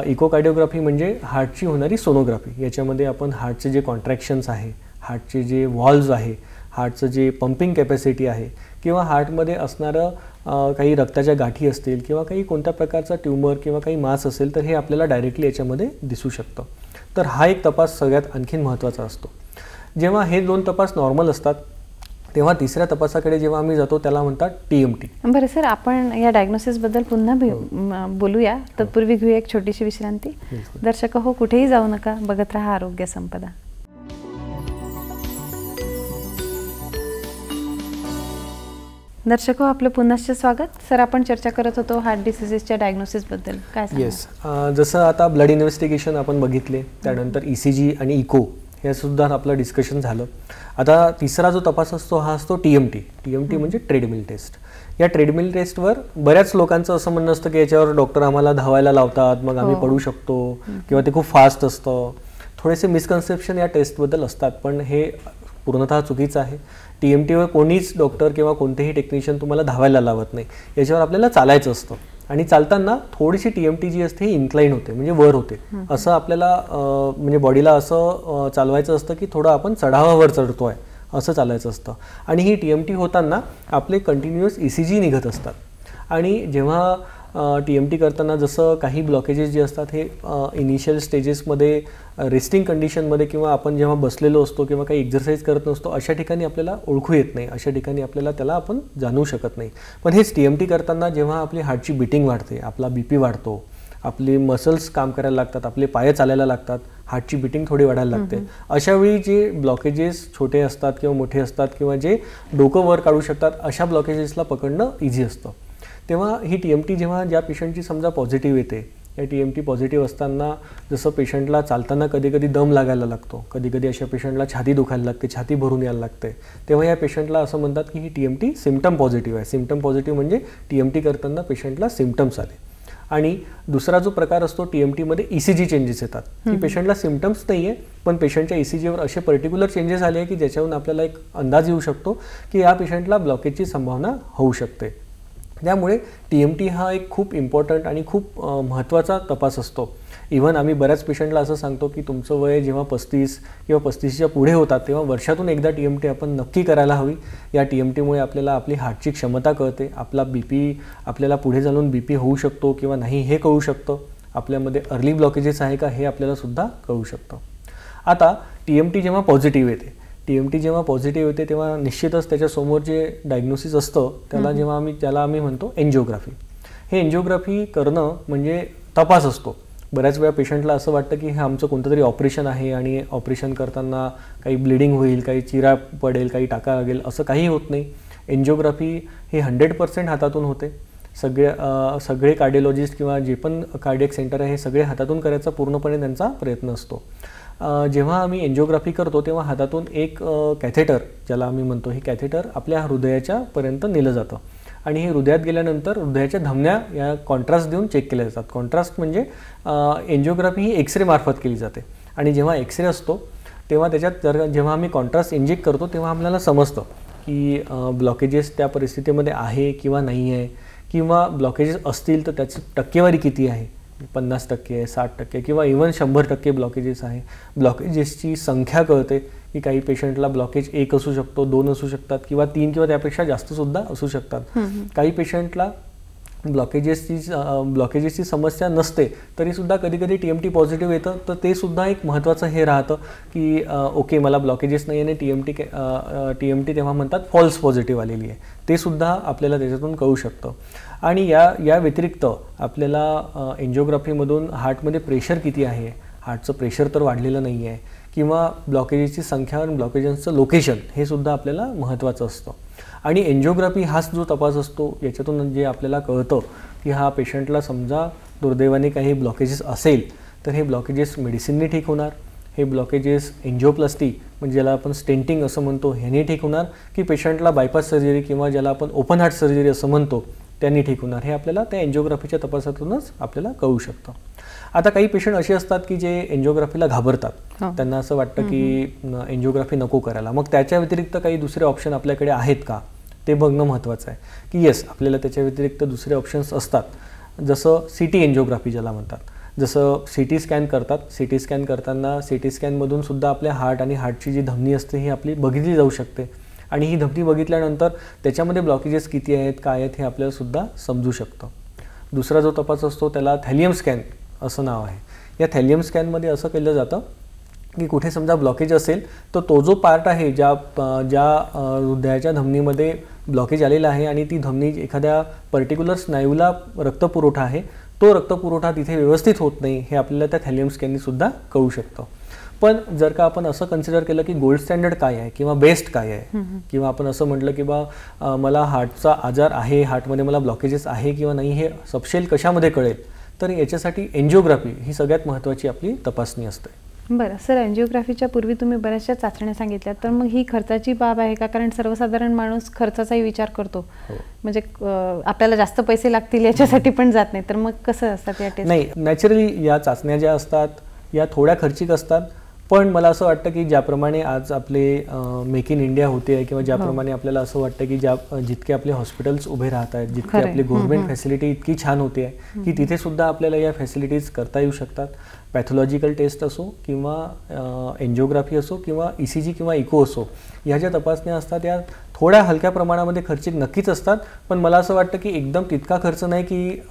इकोकार्डिओग्राफी म्हणजे हार्टची होणारी सोनोग्राफी. याच्यामध्ये आपण हार्टचे जे कॉन्ट्रॅक्शन्स आहे, हार्टचे जे व्हॉल्व्ज आहे, हार्टचं जे पंपिंग कॅपॅसिटी आहे किंवा हार्टमध्ये असणारं काही रक्ताच्या गाठी असतील किंवा काही कोणत्या प्रकारचा ट्यूमर किंवा काही मास असेल तर हे आपल्याला डायरेक्टली याच्यामध्ये दिसू शकतं. तर हा एक तपास सगळ्यात आणखीन महत्त्वाचा असतो. जेव्हा हे 2 तपास नॉर्मल असतात तेव्हा तिसऱ्या तपासाकडे जेव्हा आम्ही जातो त्याला म्हणतात TMT. बरं सर, आपण या डायग्नोसिसबद्दल पुन्हा बोलूया. तत्पूर्वी घेऊया एक छोटीशी विश्रांती. दर्शक हो, कुठेही जाऊ नका, बघत राहा आरोग्य संपदा. दर्शक हो, आपलं पुनश्च स्वागत. सर, आपण चर्चा करत होतो हार्ट डिसीजेसच्या डायग्नोसिसबद्दल. काय येस, जसं आता ब्लड इन्व्हेस्टिगेशन आपण बघितले, त्यानंतर ECG आणि इको हे सुद्धा आपलं डिस्कशन झालं. आता तिसरा जो तपास असतो हा असतो TMT. TMT म्हणजे ट्रेडमिल टेस्ट. या ट्रेडमिल टेस्टवर बऱ्याच लोकांचं असं म्हणणं असतं की याच्यावर डॉक्टर आम्हाला धावायला लावतात, मग आम्ही पडू शकतो किंवा ते खूप फास्ट असतं. थोडेसे मिसकन्सेप्शन या टेस्टबद्दल असतात, पण हे पूर्णतः चुकीचं आहे. TMTवर कोणीच डॉक्टर किंवा कोणतेही टेक्निशियन तुम्हाला धावायला लावत नाही. याच्यावर आपल्याला चालायचं असतं आणि चालताना थोडीशी TMT जी असते ही इन्क्लाइन होते, म्हणजे वर होते. असं आपल्याला म्हणजे बॉडीला असं चालवायचं असतं की थोडं आपण चढावावर चढतो आहे असं चालायचं असतं. आणि ही TMT होताना आपले कंटिन्युअस ECG निघत असतात. आणि जेव्हा TMT करताना जसं काही ब्लॉकेजेस जे असतात हे इनिशियल स्टेजेसमध्ये रेस्टिंग कंडिशनमध्ये किंवा आपण जेव्हा बसलेलो असतो किंवा काही एक्झरसाईज करत नसतो अशा ठिकाणी आपल्याला ओळखू येत नाही, अशा ठिकाणी आपल्याला त्याला आपण जाणू शकत नाही. पण हेच TMT करताना जेव्हा आपली हार्टची बीटिंग वाढते, आपला BP वाढतो आपली मसल्स काम करायला लागतात, आपले पाय चालायला लागतात, हार्टची बिटिंग थोडी वाढायला लागते. अशा वेळी जे ब्लॉकेजेस छोटे असतात किंवा मोठे असतात किंवा जे डोकं वर काढू शकतात अशा ब्लॉकेजेसला पकडणं इझी असतं. तेव्हा ही TMT जेव्हा ज्या पेशंटची समजा पॉझिटिव्ह येते, या TMT पॉझिटिव्ह असताना जसं पेशंटला चालताना कधी कधी दम लागायला लागतो, कधी कधी अशा पेशंटला छाती दुखायला लागते, छाती भरून यायला लागते, तेव्हा या पेशंटला असं म्हणतात की ही TMT सिम्पटम पॉझिटिव्ह आहे. सिम्पटम पॉझिटिव्ह म्हणजे TMT करताना पेशंटला सिम्पटम्स आले. आणि दुसरा जो प्रकार असतो TMTमध्ये ECG चेंजेस येतात, की पेशंटला सिम्पटम्स नाही आहे पण पेशंटच्या ECGवर असे पर्टिक्युलर चेंजेस आले की ज्याच्यावरून आपल्याला एक अंदाज येऊ शकतो की या पेशंटला ब्लॉकेजची संभावना होऊ शकते. त्यामुळे TMT हा एक खूप इम्पॉर्टंट आणि खूप महत्त्वाचा तपास असतो. इव्हन आम्ही बऱ्याच पेशंटला असं सांगतो की तुमचं वय जेव्हा 35 किंवा 35च्या पुढे होतात तेव्हा वर्षातून एकदा TMT आपण नक्की करायला हवी. या TMTमुळे आपल्याला आपली हार्टची क्षमता कळते, आपला BP आपल्याला पुढे जाऊन BP होऊ शकतो किंवा नाही हे कळू शकतं, आपल्यामध्ये अर्ली ब्लॉकेजेस आहे का हे आपल्याला सुद्धा कळू शकतं. आता TMT जेव्हा पॉझिटिव्ह येते, TMT जेव्हा पॉझिटिव्ह येते तेव्हा निश्चितच त्याच्यासमोर जे डायग्नोसिस असतं त्याला आम्ही म्हणतो एन्जिओग्राफी. हे एन्जिओग्राफी करणं म्हणजे तपास असतो. बऱ्याच वेळा पेशंटला असं वाटतं की हे आमचं कोणतं तरी ऑपरेशन आहे आणि ऑपरेशन करताना काही ब्लिडिंग होईल, काही चिरा पडेल, काही टाका लागेल, असं काही होत नाही. एन्जिओग्राफी हे 100% हातातून होते. सगळे कार्डिओलॉजिस्ट किंवा जे पण कार्डियक सेंटर आहे हे सगळे हातातून करायचा पूर्णपणे त्यांचा प्रयत्न असतो. जेव्हा आम्ही एन्जिओग्राफी करतो तेव्हा हातातून एक कॅथेटर ज्याला आम्ही म्हणतो, हे कॅथेटर आपल्या हृदयाच्या पर्यंत नेलं जातं आणि हे हृदयात गेल्यानंतर हृदयाच्या धमन्या या कॉन्ट्रास्ट देऊन चेक केल्या जातात. कॉन्ट्रास्ट म्हणजे एन्जिओग्राफी ही एक्सरे मार्फत केली जाते आणि जेव्हा एक्सरे असतो तेव्हा त्याच्यात जेव्हा आम्ही कॉन्ट्रास्ट इंजेक्ट करतो तेव्हा आपल्याला समजतं की ब्लॉकेजेस त्या परिस्थितीमध्ये आहे किंवा नाही आहे, किंवा ब्लॉकेजेस असतील तर त्याची टक्केवारी किती आहे, 50% आहे, 60% किंवा इव्हन 100% ब्लॉकेजेस आहे. ब्लॉकेजेसची संख्या कळते की काही पेशंटला ब्लॉकेज 1 असू शकतो, 2 असू शकतात किंवा 3 किंवा त्यापेक्षा जास्त सुद्धा असू शकतात. काही पेशंटला ब्लॉकेजेसची समस्या नसते तरी सुद्धा कधी कधी TMT पॉझिटिव्ह येतं, तर ते सुद्धा एक महत्त्वाचं हे राहतं की ओके मला ब्लॉकेजेस नाही आहे आणि TMT तेव्हा म्हणतात फॉल्स पॉझिटिव्ह आलेली आहे, ते सुद्धा आपल्याला त्याच्यातून कळू शकतं. आणि या व्यतिरिक्त आपल्याला एन्जिओग्राफीमधून हार्टमध्ये प्रेशर किती आहे, हार्टचं प्रेशर तर वाढलेलं नाही आहे, किंवा ब्लॉकेजेसची संख्या आणि ब्लॉकेजेसचं लोकेशन हे सुद्धा आपल्याला महत्त्वाचं असतं. आणि एन्जिओग्राफी हाच जो तपास असतो याच्यातून जे आपल्याला कळतं की हा पेशंटला समजा दुर्दैवाने काही ब्लॉकेजेस असेल तर हे ब्लॉकेजेस मेडिसिनने ठीक होणार, हे ब्लॉकेजेस एन्जिओप्लास्टी म्हणजे ज्याला आपण स्टेंटिंग असं म्हणतो ह्याने ठीक होणार, की पेशंटला बायपास सर्जरी किंवा ज्याला आपण ओपन हार्ट सर्जरी असं म्हणतो त्यांनी ठीक होणार, हे आपल्याला त्या एन्जिओग्राफीच्या तपासातूनच आपल्याला कळू शकतं. आता काही पेशंट असे असतात की जे एन्जिओग्राफीला घाबरतात, त्यांना असं वाटतं की एन्जिओग्राफी नको करायला, मग त्याच्या व्यतिरिक्त काही दुसरे ऑप्शन आपल्याकडे आहेत का ते बघणं महत्त्वाचं आहे. की येस, आपल्याला त्याच्या व्यतिरिक्त दुसरे ऑप्शन्स असतात, जसं CT एन्जिओग्राफी ज्याला म्हणतात. जसं CT स्कॅन करतात, CT स्कॅन करताना CT स्कॅनमधून सुद्धा आपल्या हार्ट आणि हार्टची जी धमनी असते ही आपली बघितली जाऊ शकते आणि ही धमनी बघितल्यानंतर त्याच्यामध्ये ब्लॉकेजेस किती आहेत काय आहेत हे आपल्याला सुद्धा समजू शकतं. दुसरा जो तपास असतो त्याला थॅलियम स्कॅन असं नाव आहे. या थॅलियम स्कॅनमध्ये असं केलं जातं की कुठे समजा ब्लॉकेज असेल तर तो जो पार्ट आहे ज्या हृदयाच्या धमनीमध्ये ब्लॉकेज आलेला आहे आणि ती धमनी एखाद्या पर्टिक्युलर स्नायूला रक्तपुरवठा आहे, तो रक्तपुरवठा तिथे व्यवस्थित होत नाही हे आपल्याला त्या थॅलियम स्कॅनने सुद्धा कळू शकतं. पण जर का आपण असं कन्सिडर केलं की गोल्ड स्टँडर्ड काय आहे किंवा बेस्ट काय आहे, किंवा आपण असं म्हटलं की बा मला हार्टचा आजार आहे, हार्टमध्ये मला ब्लॉकेजेस आहे किंवा नाही हे सपशेल कशामध्ये कळेल, तर याच्यासाठी एन्जिओग्राफी ही सगळ्यात महत्त्वाची आपली तपासणी असते. बरं सर, एन्जिओग्राफीच्या पूर्वी तुम्ही बऱ्याचशा चाचण्या सांगितल्या, तर मग ही खर्चाची बाब आहे का? कारण सर्वसाधारण माणूस खर्चाचाही विचार करतो, म्हणजे आपल्याला जास्त पैसे लागतील याच्यासाठी पण जात नाही, तर मग कसं असतात या टेस्ट? नाही, नॅचरली या चाचण्या ज्या असतात या थोड्या खर्चिक असतात, पण मला असं वाटतं की ज्याप्रमाणे आज आपले मेक इन इंडिया होते आहे किंवा ज्याप्रमाणे आपल्याला असं वाटतं की जितके आपले हॉस्पिटल्स उभे राहत आहेत, जितके आपली गव्हर्नमेंट फॅसिलिटी इतकी छान होते आहे की तिथे सुद्धा आपल्याला या फॅसिलिटीज करता येऊ शकतात. पॅथॉलॉजिकल टेस्ट असो किंवा एन्जिओग्राफी असो किंवा ECG किंवा इको असो, ह्या ज्या तपासण्या असतात या थोड्या हलक्या प्रमाणामध्ये खर्चिक नक्कीच असतात, पण मला असं वाटतं की एकदम तितका खर्च नाही की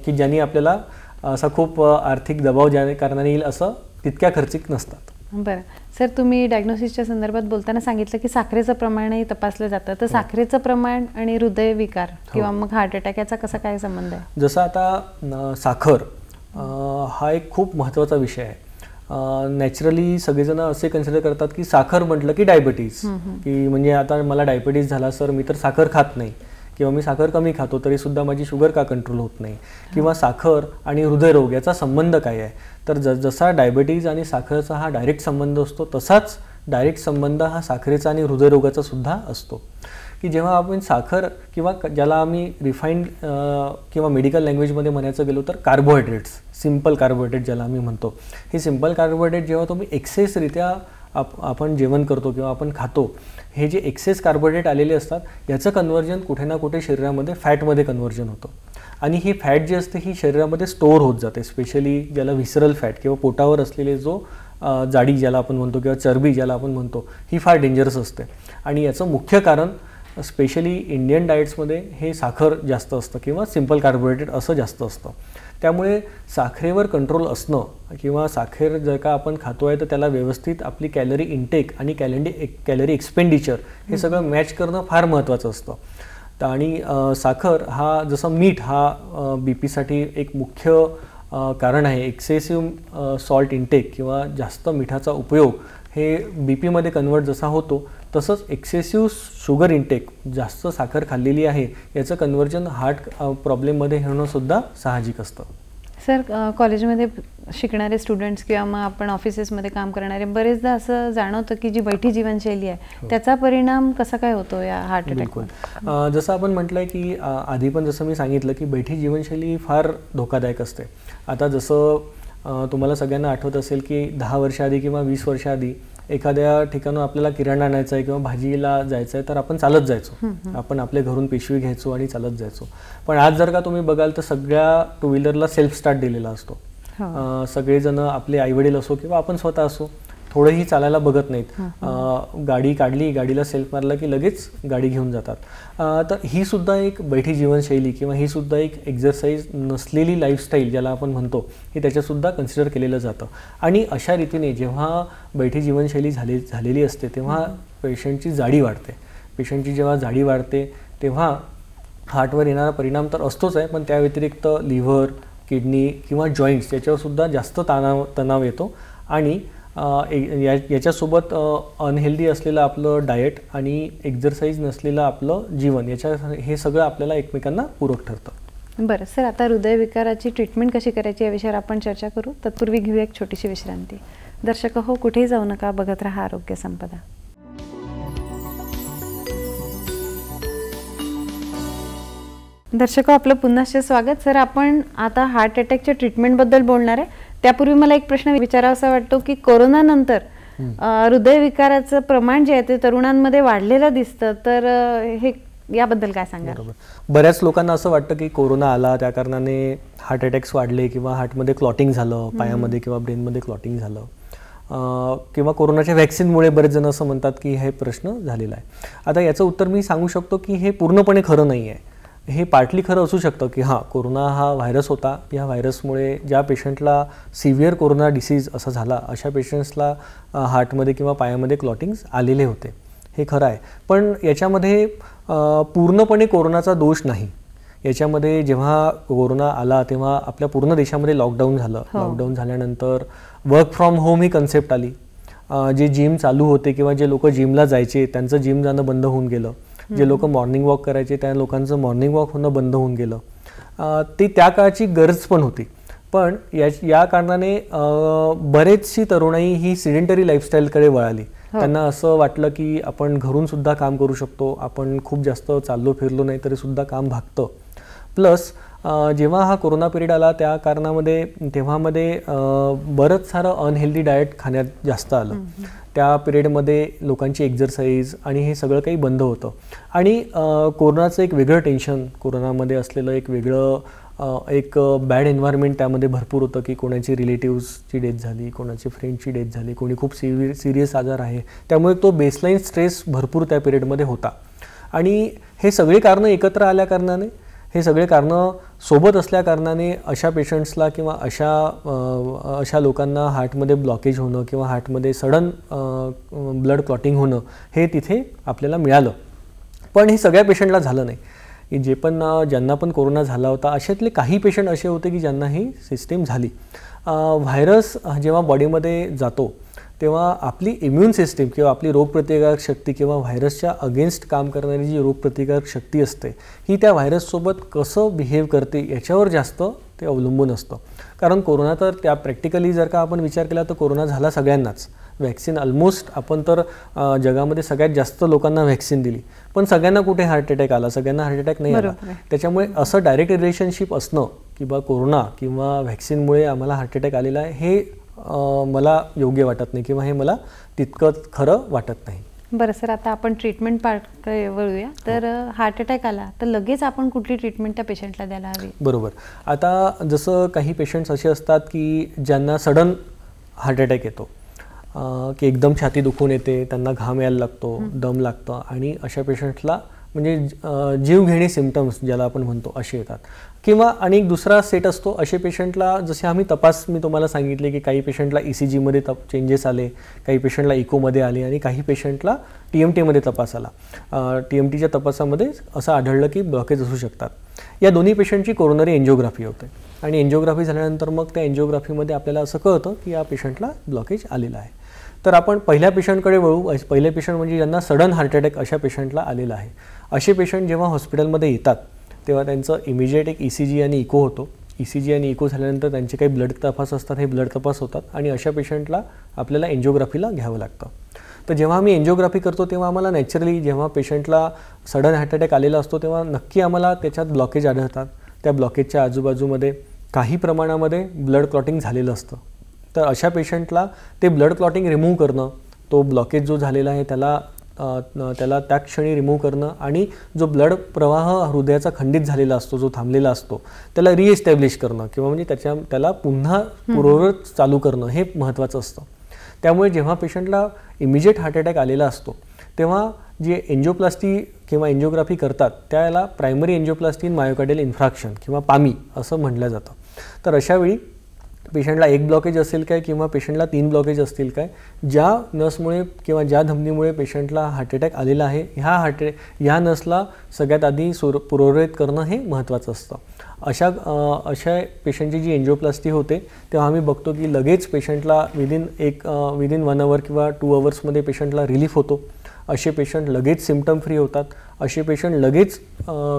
ज्यांनी आपल्याला असा खूप आर्थिक दबाव ज्या कारणाने येईल असं तितक्या खर्चिक नसतात. बरं सर, तुम्ही डायग्नोसिसच्या संदर्भात बोलताना सांगितलं की साखरेचं प्रमाणही तपासलं जातं, तर साखरेचं प्रमाण आणि हृदयविकार किंवा मग हार्ट अटॅक याचा कसा काय संबंध आहे? जसं आता साखर हा एक खूप महत्त्वाचा विषय आहे. नॅचरली सगळेजण असे कन्सिडर करतात की साखर म्हटलं की डायबिटीज, की म्हणजे आता मला डायबिटीज झाला सर, मी तर साखर खात नाही किंवा मी साखर कमी खातो तरी सुद्धा माझी शुगर का कंट्रोल होत नाही, किंवा साखर आणि हृदयरोग याचा संबंध काय आहे. तर जसा डायबिटीज आणि साखरेचा हा डायरेक्ट संबंध असतो, तसाच डायरेक्ट संबंध हा साखरेचा आणि हृदयरोगाचा सुद्धा असतो. की जेव्हा आपण साखर किंवा ज्याला आम्ही रिफाईंड किंवा मेडिकल लँग्वेजमध्ये म्हणायचं गेलो तर कार्बोहायड्रेट्स, सिम्पल कार्बोहायड्रेट ज्याला आम्ही म्हणतो, हे सिम्पल कार्बोहायड्रेट जेव्हा तुम्ही एक्सेसरित्या आपण जेवण करतो किंवा आपण खातो, हे जे एक्सेस कार्बोहायड्रेट आलेले असतात याचं कन्व्हर्जन कुठे ना कुठे शरीरामध्ये फॅटमध्ये कन्व्हर्जन होतं. आणि ही फॅट जी असते ही शरीरामध्ये स्टोअर होत जाते, स्पेशली ज्याला व्हिसरल फॅट किंवा पोटावर असलेले जो जाडी ज्याला आपण म्हणतो किंवा चरबी ज्याला आपण म्हणतो, ही फार डेंजरस असते. आणि याचं मुख्य कारण स्पेशली इंडियन डाएट्समध्ये हे साखर जास्त असतं किंवा सिम्पल कार्बोहायड्रेट असं जास्त असतं. त्यामुळे साखरेवर कंट्रोल असणं किंवा साखर जर का आपण खातो आहे तर त्याला व्यवस्थित आपली कॅलरी इंटेक आणि कॅलरी एक्सपेंडिचर हे सगळं मॅच करणं फार महत्त्वाचं असतं. आणि साखर हा जसं मीठ हा बीपीसाठी एक मुख्य कारण आहे. एक्सेसिव्ह सॉल्ट इंटेक किंवा जास्त मिठाचा उपयोग हे बीपीमध्ये कन्वर्ट जसा होतो तसंच एक्सेसिव्ह शुगर इंटेक, जास्त साखर खाल्लेली आहे याचं कन्वर्जन हार्ट प्रॉब्लेममध्ये होणं सुद्धा साहजिक असतं. सर, कॉलेजमध्ये शिकणारे स्टुडंट्स किंवा मग आपण ऑफिसेसमध्ये काम करणारे बरेचदा असं जाणवतं की जी बैठी जीवनशैली आहे त्याचा परिणाम कसा काय होतो या हार्ट अटॅक? बिलकुल. जसं आपण म्हटलं आहे की आधी पण जसं मी सांगितलं की बैठी जीवनशैली फार धोकादायक असते. आता जसं तुम्हाला सगळ्यांना आठवत असेल की 10 वर्षाआधी किंवा 20 वर्षाआधी एखाद्या ठिकाणून आपल्याला किराणा आणायचा आहे किंवा भाजीला जायचं आहे तर आपण चालत जायचो, आपण आपल्या घरून पिशवी घ्यायचो आणि चालत जायचो. पण आज जर का तुम्ही बघाल तर सगळ्या टू व्हीलरला सेल्फ स्टार्ट दिलेला असतो. सगळेजण आपले आईवडील असो किंवा आपण स्वतः असो थोडंही चालायला बघत नाहीत. गाडी काढली, गाडीला सेल्फ मारला की लगेच गाडी घेऊन जातात. तर ही सुद्धा एक बैठी जीवनशैली किंवा ही सुद्धा एक एक्झरसाईज नसलेली लाईफस्टाईल ज्याला आपण म्हणतो हे त्याच्यासुद्धा कन्सिडर केलेलं जातं. आणि अशा रीतीने जेव्हा बैठी जीवनशैली झालेली असते तेव्हा पेशंटची जाडी वाढते. पेशंटची जेव्हा जाडी वाढते तेव्हा हार्टवर येणारा परिणाम तर असतोच आहे, पण त्या व्यतिरिक्त लिव्हर, किडनी किंवा जॉईंट्स याच्यावरसुद्धा जास्त तणाव येतो. आणि याच्यासोबत अनहेल्दी असलेलं आपलं डाएट आणि एक्झरसाईज नसलेलं आपलं जीवन हे सगळं आपल्याला एकमेकांना पूरक ठरतं. बरं सर, आता हृदयविकाराची ट्रीटमेंट कशी करायची या विषयावर आपण चर्चा करू. तत्पूर्वी घेऊया एक छोटीशी विश्रांती. दर्शक हो, कुठेही जाऊ नका, बघत राहा आरोग्य संपदा. दर्शक आपलं पुन्हा स्वागत. सर, आपण आता हार्ट अटॅकच्या ट्रीटमेंटबद्दल बोलणार आहे. त्यापूर्वी मला एक प्रश्न विचारावासा वाटतो की कोरोनानंतर हृदयविकाराचं प्रमाण जे आहे ते तरुणांमध्ये वाढलेलं दिसतं, तर हे याबद्दल काय सांगा? बऱ्याच लोकांना असं वाटतं की कोरोना आला त्या कारणाने हार्ट अटॅक्स वाढले किंवा हार्टमध्ये क्लॉटिंग झालं, पायामध्ये किंवा ब्रेनमध्ये क्लॉटिंग झालं, किंवा कोरोनाच्या व्हॅक्सिनमुळे बरेच जण असं म्हणतात की हे प्रश्न झालेला आहे. आता याचं उत्तर मी सांगू शकतो की हे पूर्णपणे खरं नाही आहे. हे पार्टली खरं असू शकतं की हां, कोरोना हा व्हायरस होता, या व्हायरसमुळे ज्या पेशंटला सिव्हिअर कोरोना डिसीज असा झाला अशा पेशंट्सला हार्टमध्ये किंवा पायामध्ये क्लॉटिंग्स आलेले होते, हे खरं आहे. पण याच्यामध्ये पूर्णपणे कोरोनाचा दोष नाही. याच्यामध्ये जेव्हा कोरोना आला तेव्हा आपल्या पूर्ण देशामध्ये लॉकडाऊन झालं. लॉकडाऊन झाल्यानंतर work from home he concept आली. जे जिम चालू होते किंवा जे लोक जिमला जायचे त्यांचं जिम जाणं बंद होऊन गेलं. जे लोक मॉर्निंग वॉक करायचे त्या लोकांचं मॉर्निंग वॉक होणं बंद होऊन गेलं. ती त्या काळाची गरज पण होती. पण या कारणाने बरेचशी तरुणाई ही सिडेंटरी लाईफस्टाईलकडे वळाली. त्यांना असं वाटलं की आपण घरून सुद्धा काम करू शकतो, आपण खूप जास्त चाललो फिरलो नाही तरी सुद्धा काम भागतं. प्लस जेव्हा हा कोरोना पिरियड आला त्या कारणामध्ये तेव्हामध्ये बरंच सारं अनहेल्दी डाएट खाण्यात जास्त आलं. त्या पिरियडमध्ये लोकांची एक्झरसाईज आणि हे सगळं काही बंद होतं. आणि कोरोनाचं एक वेगळं टेन्शन, कोरोनामध्ये असलेलं एक वेगळं एक बॅड एन्व्हायरमेंट त्यामध्ये भरपूर होतं की कोणाची रिलेटिव्सची डेथ झाली, कोणाची फ्रेंडची डेथ झाली, कोणी खूप सिरियस आजार आहे. त्यामुळे तो बेसलाईन स्ट्रेस भरपूर त्या पिरियडमध्ये होता. आणि हे सगळे कारणं एकत्र आल्या कारणाने हे सगळे कारणं सोबत असल्या कारणाने अशा पेशंट्सला किंवा अशा लोकांना हार्टमध्ये ब्लॉकेज होणं किंवा हार्टमध्ये सडन ब्लड क्लॉटिंग होणं हे तिथे आपल्याला मिळालं. पण हे सगळ्या पेशंटला झालं नाही. की ज्यांना पण कोरोना झाला होता अशातले काही पेशंट असे होते की ज्यांना ही सिस्टीम झाली. व्हायरस जेव्हा बॉडीमध्ये जातो तेव्हा आपली इम्युन सिस्टीम किंवा आपली रोगप्रतिकारक शक्ती किंवा व्हायरसच्या अगेन्स्ट काम करणारी जी रोगप्रतिकारक शक्ती असते ही त्या व्हायरससोबत कसं बिहेव करते याच्यावर जास्त ते अवलंबून असतं. कारण कोरोना तर त्या प्रॅक्टिकली जर का आपण विचार केला तर कोरोना झाला सगळ्यांनाच. व्हॅक्सिन ऑलमोस्ट आपण तर जगामध्ये सगळ्यात जास्त लोकांना व्हॅक्सिन दिली, पण सगळ्यांना कुठे हार्ट अटॅक आला, सगळ्यांना हार्ट अटॅक नाही आला. त्याच्यामुळे असं डायरेक्ट रिलेशनशिप असणं की बा कोरोना किंवा व्हॅक्सिनमुळे आम्हाला हार्ट अटॅक आलेला आहे हे मला योग्य वाटत नाही किंवा हे मला तितकं खरं वाटत नाही. बरं सर, आता आपण ट्रीटमेंट पार्टकडे वळूया. तर हार्ट अटॅक आला तर लगेच आपण कुठली ट्रीटमेंट त्या पेशंटला द्यायला हवी? बरोबर. आता जसं काही पेशंट्स असे असतात की ज्यांना सडन हार्ट अटॅक येतो की एकदम छाती दुखून येते, त्यांना घाम यायला लागतो, दम लागतं आणि अशा पेशंट्सला म्हणजे जीवघेणी सिम्पटम्स ज्याला आपण म्हणतो असे येतात. किंवा आणि एक दुसरा सेट असतो असे पेशंटला जसे आम्ही मी तुम्हाला सांगितले की काही पेशंटला ECGमध्ये चेंजेस आले, काही पेशंटला इकोमध्ये आले आणि काही पेशंटला TMTमध्ये तपास आला. TMTच्या तपासामध्ये असं आढळलं की ब्लॉकेज असू शकतात. या दोन्ही पेशंटची कोरोनरी एन्जिओग्राफी होते आणि एन्जिओग्राफी झाल्यानंतर मग त्या एन्जिओग्राफीमध्ये आपल्याला असं कळतं की या पेशंटला ब्लॉकेज आलेला आहे. तर आपण पहिल्या पेशंटकडे वळू. पहिले पेशंट म्हणजे ज्यांना सडन हार्ट अटॅक अशा पेशंटला आलेला आहे. असे पेशंट जेव्हा हॉस्पिटलमध्ये येतात तेव्हा त्यांचं इमिजिएट एक ECG आणि इको होतो. ECG आणि इको झाल्यानंतर त्यांचे काही ब्लड तपास असतात, हे ब्लड तपास होतात आणि अशा पेशंटला आपल्याला एन्जिओग्राफीला घ्यावं लागतं. तर जेव्हा आम्ही एन्जिओग्राफी करतो तेव्हा आम्हाला नॅचरली जेव्हा पेशंटला सडन हार्ट अटॅक आलेला असतो तेव्हा नक्की आम्हाला त्याच्यात ब्लॉकेज आढळतात. त्या ब्लॉकेजच्या आजूबाजूमध्ये काही प्रमाणामध्ये ब्लड क्लॉटिंग झालेलं असतं. तर अशा पेशंटला ते ब्लड क्लॉटिंग रिमूव्ह करणं, तो ब्लॉकेज जो झालेला आहे त्याला त्या क्षणी रिमूव्ह करणं आणि जो ब्लड प्रवाह हृदयाचा खंडित झालेला असतो, जो थांबलेला असतो, त्याला रिएस्टॅब्लिश करणं किंवा म्हणजे त्याला पुन्हा पूर्ववत चालू करणं हे महत्त्वाचं असतं. त्यामुळे जेव्हा पेशंटला इमिजिएट हार्ट अटॅक आलेला असतो तेव्हा जे एन्जिओप्लास्टी किंवा एन्जिओग्राफी करतात त्याला प्रायमरी एन्जिओप्लास्टी इन मायोकार्डियल इन्फ्राक्शन किंवा पामी असं म्हटलं जातं. तर अशावेळी पेशंटला एक ब्लॉकेज असेल काय किंवा पेशंटला 3 ब्लॉकेज असतील काय, ज्या नसमुळे किंवा ज्या धमनीमुळे पेशंटला हार्ट अटॅक आलेला आहे ह्या नसला सगळ्यात आधी पूर्ववत करणं हे महत्त्वाचं असतं. अशा पेशंटची जी एन्जिओप्लास्टी होते तेव्हा आम्ही बघतो की लगेच पेशंटला विदिन 1 आवर किंवा 2 आवर्समध्ये पेशंटला रिलीफ होतो. असे पेशंट लगेच सिम्पटम फ्री होतात. असे पेशंट लगेच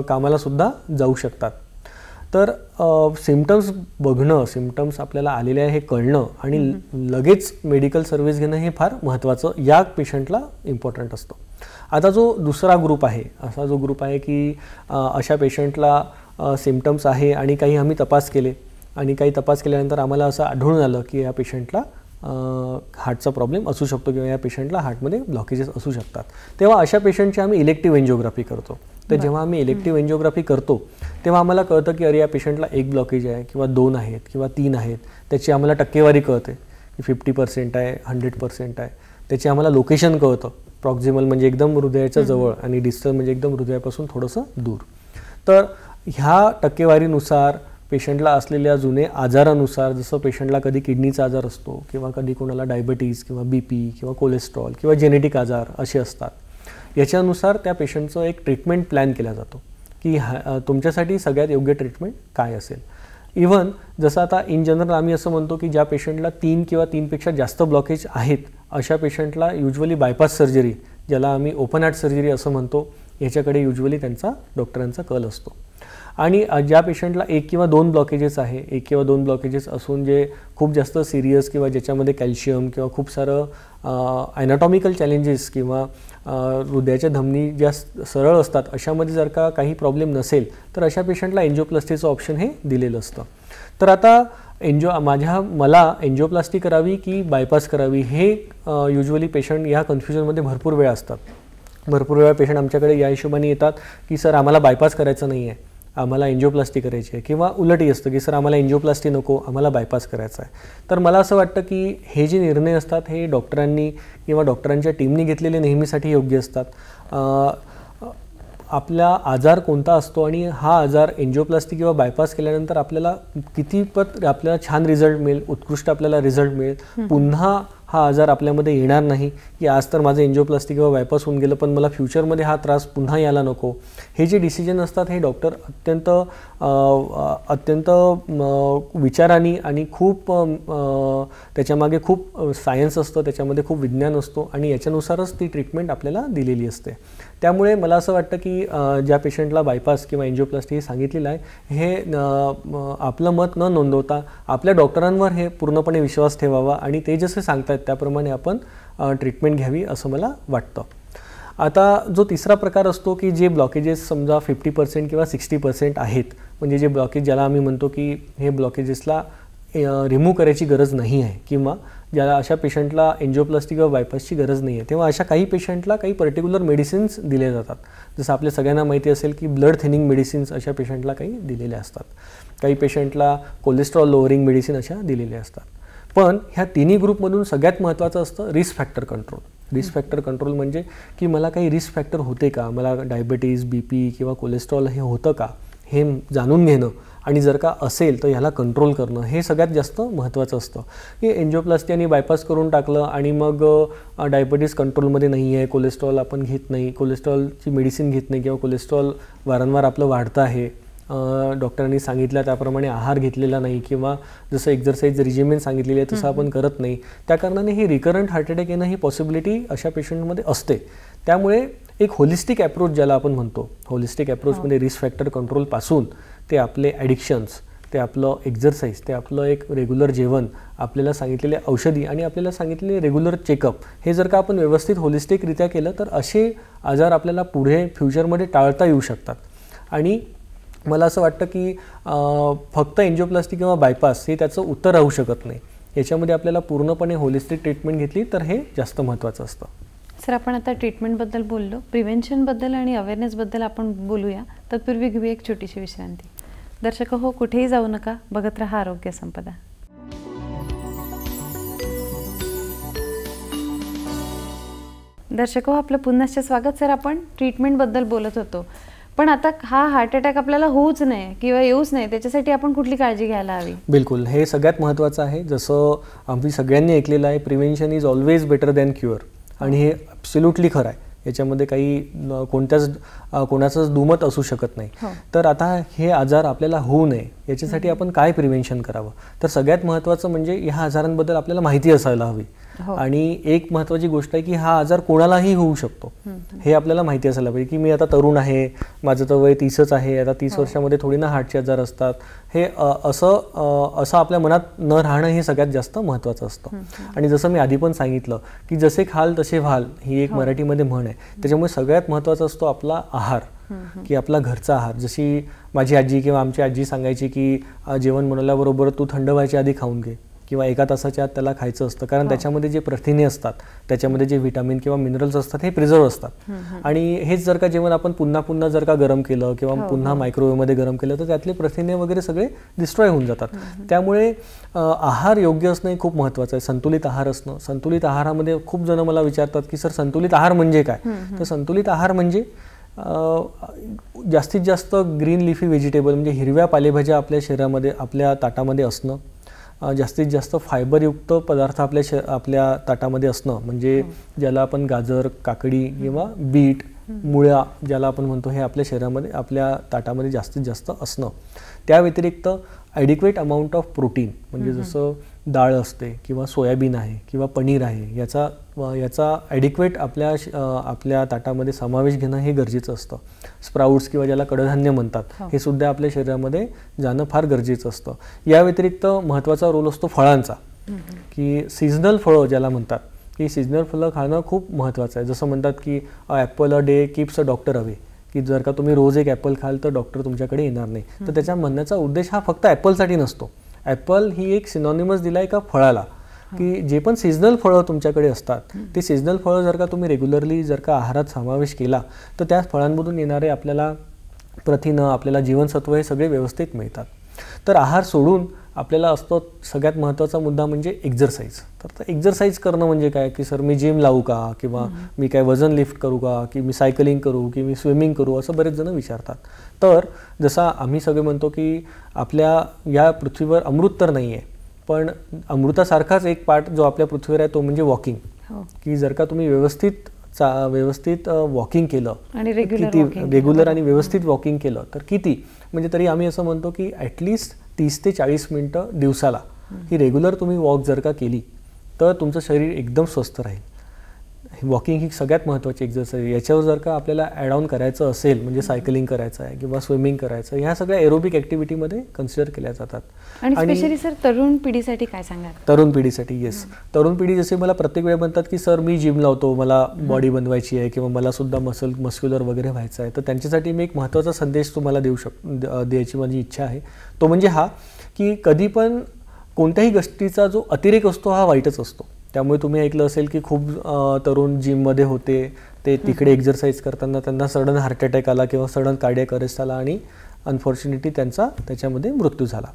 कामालासुद्धा जाऊ शकतात. तर सिम्पटम्स बघणं, सिम्पटम्स आपल्याला आलेले आहे हे कळणं आणि लगेच मेडिकल सर्व्हिस घेणं हे फार महत्त्वाचं या पेशंटला इम्पॉर्टंट असतं. आता जो दुसरा ग्रुप आहे, असा जो ग्रुप आहे की अशा पेशंटला सिम्पटम्स आहे आणि काही आम्ही तपास केले आणि काही तपास केल्यानंतर आम्हाला असं आढळून आलं की या पेशंटला हार्टचा प्रॉब्लेम असू शकतो किंवा या पेशंटला हार्टमध्ये ब्लॉकेजेस असू शकतात. तेव्हा अशा पेशंटची आम्ही इलेक्टिव्ह एन्जिओग्राफी करतो. तर जेव्हा आम्ही इलेक्टिव्ह एन्जिओग्राफी करतो तेव्हा आम्हाला कळतं की अरे या पेशंटला 1 ब्लॉकेज आहे किंवा 2 आहेत किंवा 3 आहेत. त्याची आम्हाला टक्केवारी कळते की 50% आहे, 100% आहे. त्याची आम्हाला लोकेशन कळतं. प्रॉक्झिमल म्हणजे एकदम हृदयाच्या जवळ आणि डिस्टल म्हणजे एकदम हृदयापासून थोडंसं दूर. तर ह्या टक्केवारीनुसार पेशंटला असलेल्या जुने आजारानुसार, जसं पेशंटला कधी किडनीचा आजार असतो किंवा कधी कोणाला डायबिटीज किंवा BP किंवा कोलेस्ट्रॉल किंवा जेनेटिक आजार असे असतात, याच्यानुसार त्या पेशंटचं एक ट्रीटमेंट प्लॅन केला जातो की तुमच्यासाठी सगळ्यात योग्य ट्रीटमेंट काय असेल. इव्हन जसं आता इन जनरल आम्ही असं म्हणतो की ज्या पेशंटला 3 किंवा 3पेक्षा जास्त ब्लॉकेज आहेत अशा पेशंटला युजली बायपास सर्जरी, ज्याला आम्ही ओपन हार्ट सर्जरी असं म्हणतो, याच्याकडे युजली डॉक्टरांचा कल असतो. आणि ज्या पेशंटला 1 किंवा 2 ब्लॉकेजेस आहे, 1 किंवा 2 ब्लॉकेजेस असून जे खूप जास्त सिरियस किंवा ज्याच्यामध्ये कॅल्शियम किंवा खूप सारं ॲनाटॉमिकल चॅलेंजेस किंवा हृदयाच्या धमनी ज्या सरळ असतात अशामध्ये जर का काही प्रॉब्लेम नसेल तर अशा पेशंटला एन्जिओप्लास्टीचं ऑप्शन हे दिलेलं असतं. तर आता मला एन्जिओप्लास्टी करावी की बायपास करावी हे युजली पेशंट या कन्फ्युजनमध्ये भरपूर वेळा असतात. भरपूर वेळा पेशंट आमच्याकडे या हिशोबाने येतात की सर आम्हाला बायपास करायचं नाही आहे, आम्हाला एन्जिओप्लास्टी करायची आहे, किंवा उलटही असतं की सर आम्हाला एन्जिओप्लास्टी नको, आम्हाला बायपास करायचा आहे. तर मला असं वाटतं की हे जे निर्णय असतात हे डॉक्टरांनी किंवा डॉक्टरांच्या टीमनी घेतलेले नेहमीसाठी योग्य असतात. आपला आजार कोणता असतो आणि हा आजार एन्जिओप्लास्टी किंवा बायपास केल्यानंतर आपल्याला कितीपत आपल्याला छान रिझल्ट मिळेल, उत्कृष्ट आपल्याला रिझल्ट मिळेल, पुन्हा हा आजार आपल्यामध्ये येणार नाही की आज तर माझं एन्जिओप्लास्टी किंवा बायपास होऊन गेलं पण मला फ्युचरमध्ये हा त्रास पुन्हा यायला नको. हे जे डिसिजन असतात हे डॉक्टर अत्यंत विचाराने आणि खूप त्याच्यामागे खूप सायन्स असतं, त्याच्यामध्ये खूप विज्ञान असतो आणि याच्यानुसारच ती ट्रीटमेंट आपल्याला दिलेली असते. त्यामुळे मला असं वाटतं की ज्या पेशंटला बायपास किंवा एन्जिओप्लास्टी हे सांगितलेलं आहे हे आपलं मत न नोंदवता आपल्या डॉक्टरांवर हे पूर्णपणे विश्वास ठेवावा आणि ते जसे सांगतात त्याप्रमाणे आपण ट्रीटमेंट घ्यावी असं मला वाटतं. आता जो तिसरा प्रकार असतो की जे ब्लॉकेजेस समजा 50% किंवा 60% आहेत, म्हणजे जे ब्लॉकेज ज्याला आम्ही म्हणतो की हे ब्लॉकेजेसला रिमूव्ह करायची गरज नाही आहे किंवा ज्याला अशा पेशंटला एन्जिओप्लास्टी किंवा बायपासची गरज नाही आहे, तेव्हा अशा काही पेशंटला काही पर्टिक्युलर मेडिसिन्स दिले जातात. जसं आपल्या सगळ्यांना माहिती असेल की ब्लड थिनिंग मेडिसिन्स अशा पेशंटला काही दिलेल्या असतात, काही पेशंटला कोलेस्ट्रॉल लोअरिंग मेडिसिन अशा दिलेल्या असतात. पण ह्या तिन्ही ग्रुपमधून सगळ्यात महत्त्वाचं असतं risk factor control. Risk factor control म्हणजे की मला काही रिस्क फॅक्टर होते का, मला डायबिटीज, BP किंवा कोलेस्ट्रॉल हे होतं का हे जाणून घेणं आणि जर का असेल तर ह्याला कंट्रोल करणं हे सगळ्यात जास्त महत्त्वाचं असतं. की एन्जिओप्लास्टी आणि बायपास करून टाकलं आणि मग डायबिटीज कंट्रोलमध्ये नाही आहे, कोलेस्ट्रॉल आपण घेत नाही, कोलेस्ट्रॉलची मेडिसिन घेत नाही किंवा कोलेस्ट्रॉल वारंवार आपलं वाढतं आहे, डॉक्टरांनी सांगितलं त्याप्रमाणे आहार घेतलेला नाही किंवा जसं एक्झरसाईज रिजिमेन सांगितलेली आहे तसं आपण करत नाही, त्या कारणाने ही रिकरंट हार्ट अटॅक येणं ही पॉसिबिलिटी अशा पेशंटमध्ये असते. त्यामुळे एक होलिस्टिक ॲप्रोच ज्याला आपण म्हणतो, होलिस्टिक ॲप्रोचमध्ये रिस्क फॅक्टर कंट्रोलपासून ते आपले ॲडिक्शन्स, ते आपलं एक्झरसाईज, ते आपलं एक रेग्युलर जेवण, आपल्याला सांगितलेले औषधी आणि आपल्याला सांगितलेले रेग्युलर चेकअप हे जर का आपण व्यवस्थित होलिस्टिकरित्या केलं तर असे आजार आपल्याला पुढे फ्युचरमध्ये टाळता येऊ शकतात. आणि मला असं वाटतं की फक्त एन्जिओप्लास्टी किंवा बायपास हे त्याचं उत्तर राहू शकत नाही, याच्यामध्ये आपल्याला पूर्णपणे होलिस्टिक ट्रीटमेंट घेतली तर हे जास्त महत्त्वाचं असतं. सर, आपण आता ट्रीटमेंटबद्दल बोललो, प्रिव्हेन्शनबद्दल आणि अवेअरनेसबद्दल आपण बोलूया. तत्पूर्वी घेऊया एक छोटीशी विश्रांती. दर्शक हो, कुठेही जाऊ नका, बघत रहा आरोग्य संपदा. दर्शक हो, आपलं पुन्हा स्वागत. सर, आपण ट्रीटमेंटबद्दल बोलत होतो, पण आता हा हार्ट अटॅक आपल्याला होऊच नाही किंवा येऊच नाही त्याच्यासाठी आपण कुठली काळजी घ्यायला हवी? बिलकुल, हे सगळ्यात महत्त्वाचं आहे. जसं आम्ही सगळ्यांनी ऐकलेलं आहे, prevention is always better than cure, आणि हे ॲब्सोल्युटली खरं आहे. याच्यामध्ये काही कोणाचंच दुमत असू शकत नाही. तर आता हे आजार आपल्याला होऊ नये याच्यासाठी आपण काय प्रिव्हेन्शन करावं, तर सगळ्यात महत्त्वाचं म्हणजे ह्या आजारांबद्दल आपल्याला माहिती असायला हवी. आणि एक महत्त्वाची गोष्ट आहे की हा आजार कोणालाही होऊ शकतो हे आपल्याला माहिती असायला पाहिजे. की मी आता तरुण आहे, माझं तर वय 30च आहे, आता 30 वर्षामध्ये थोडी ना हार्टचे आजार असतात, हे असं आपल्या मनात न राहणं हे सगळ्यात जास्त महत्त्वाचं असतं. आणि जसं मी आधी पण सांगितलं की जसे खाल तसे व्हाल ही एक मराठीमध्ये म्हण आहे. त्याच्यामुळे सगळ्यात महत्त्वाचा असतो आपला आहार, की आपला घरचा आहार. जशी माझी आजी किंवा आमची आजी सांगायची की जेवण बनवल्याबरोबर तू थंड व्हायच्या आधी खाऊन घे किंवा 1 तासाच्या आत त्याला खायचं असतं, कारण त्याच्यामध्ये जे प्रथिने असतात, त्याच्यामध्ये जे व्हिटॅमिन किंवा मिनरल्स असतात हे प्रिझर्व असतात. आणि हेच जर का जेवण आपण पुन्हा जर का गरम केलं किंवा पुन्हा मायक्रोवेव्हमध्ये गरम केलं तर त्यातले प्रथिने वगैरे सगळे डिस्ट्रॉय होऊन जातात. त्यामुळे आहार योग्य असणं हे खूप महत्त्वाचं आहे. संतुलित आहार असणं. संतुलित आहारामध्ये खूप जण मला विचारतात की सर संतुलित आहार म्हणजे काय? तर संतुलित आहार म्हणजे जास्तीत जास्त ग्रीन लिफी व्हेजिटेबल म्हणजे हिरव्या पालेभाज्या आपल्या शरीरामध्ये, आपल्या ताटामध्ये असणं, जास्तीत जास्त फायबरयुक्त पदार्थ आपल्या ताटामध्ये असणं, म्हणजे ज्याला आपण गाजर, काकडी किंवा बीट, मुळा ज्याला आपण म्हणतो, हे आपल्या शरीरामध्ये, आपल्या ताटामध्ये जास्तीत जास्त असणं. त्या व्यतिरिक्त ॲडिक्वेट अमाऊंट ऑफ प्रोटीन, म्हणजे जसं डाळ असते किंवा सोयाबीन आहे किंवा पनीर आहे, याचा ॲडिक्वेट आपल्या ताटामध्ये समावेश घेणं हे गरजेचं असतं. स्प्राउट्स किंवा ज्याला कडधान्य म्हणतात हे सुद्धा आपल्या शरीरामध्ये जाणं फार गरजेचं असतं. या व्यतिरिक्त महत्त्वाचा रोल असतो फळांचा, की सीझनल फळं ज्याला म्हणतात, की सीझनल फळं खाणं खूप महत्त्वाचं आहे. जसं म्हणतात की apple a day keeps a doctor away, की जर का तुम्ही रोज 1 ॲपल खाल तर डॉक्टर तुमच्याकडे येणार नाही. तर त्याच्या म्हणण्याचा उद्देश हा फक्त ॲपलसाठी नसतो. ॲपल ही एक सिनॉनिमस दिला आहे एका फळाला, की जे पण सीझनल फळं तुमच्याकडे असतात ते सीझनल फळं जर का तुम्ही रेग्युलरली जर का आहारात समावेश केला तर त्या फळांमधून येणारे आपल्याला प्रथिनं, आपल्याला जीवनसत्व हे सगळे व्यवस्थित मिळतात. तर आहार सोडून आपल्याला असतो सगळ्यात महत्त्वाचा मुद्दा म्हणजे एक्झरसाईज. तर एक्झरसाईज करणं म्हणजे काय, की सर मी जिम लावू का, किंवा मी काय वजन लिफ्ट करू का, की मी सायकलिंग करू, की मी स्विमिंग करू, असं बरेच जण विचारतात. तर जसा आम्ही सगळे म्हणतो की आपल्या या पृथ्वीवर अमृत तर नाही आहे, पण अमृतासारखाच एक पार्ट जो आपल्या पृथ्वीवर आहे तो म्हणजे वॉकिंग. की जर का तुम्ही व्यवस्थित वॉकिंग केलं आणि रेग्युलर आणि व्यवस्थित वॉकिंग केलं तर किती, म्हणजे तरी आम्ही असं म्हणतो की ॲटलिस्ट 30 ते 40 मिनटं दिवसाला ही रेग्युलर तुम्ही वॉक जर का केली तर तुमचं शरीर एकदम स्वस्थ राहील. वॉकिंग ही सगळ्यात महत्त्वाची एक्झरसाईज. याच्यावर जर का आपल्याला ॲड ऑन करायचं असेल, म्हणजे सायकलिंग करायचं आहे किंवा स्विमिंग करायचं, ह्या सगळ्या एरोबिक ॲक्टिव्हिटीमध्ये कन्सिडर केल्या जातात. आणि स्पेशली सर तरुण पिढीसाठी काय सांगाल? तरुण पिढीसाठी येस, तरुण पिढी जसे मला प्रत्येक वेळ म्हणतात की सर मी जिम लावतो, मला बॉडी बनवायची आहे किंवा मला सुद्धा मस्क्युलर वगैरे व्हायचं आहे, तर त्यांच्यासाठी मी एक महत्त्वाचा संदेश तुम्हाला द्यायची माझी इच्छा आहे. तो म्हणजे हा की कधी पण कोणत्याही गोष्टीचा जो अतिरेक असतो हा वाईटच असतो. त्यामुळे तुम्ही ऐकलं असेल की खूप तरुण जिममध्ये होते, ते तिकडे एक्झरसाईज करताना त्यांना सडन हार्ट अटॅक आला किंवा सडन कार्डियक अरेस्ट आला आणि अनफॉर्च्युनेटली त्यांचा त्याच्यामध्ये मृत्यू झाला.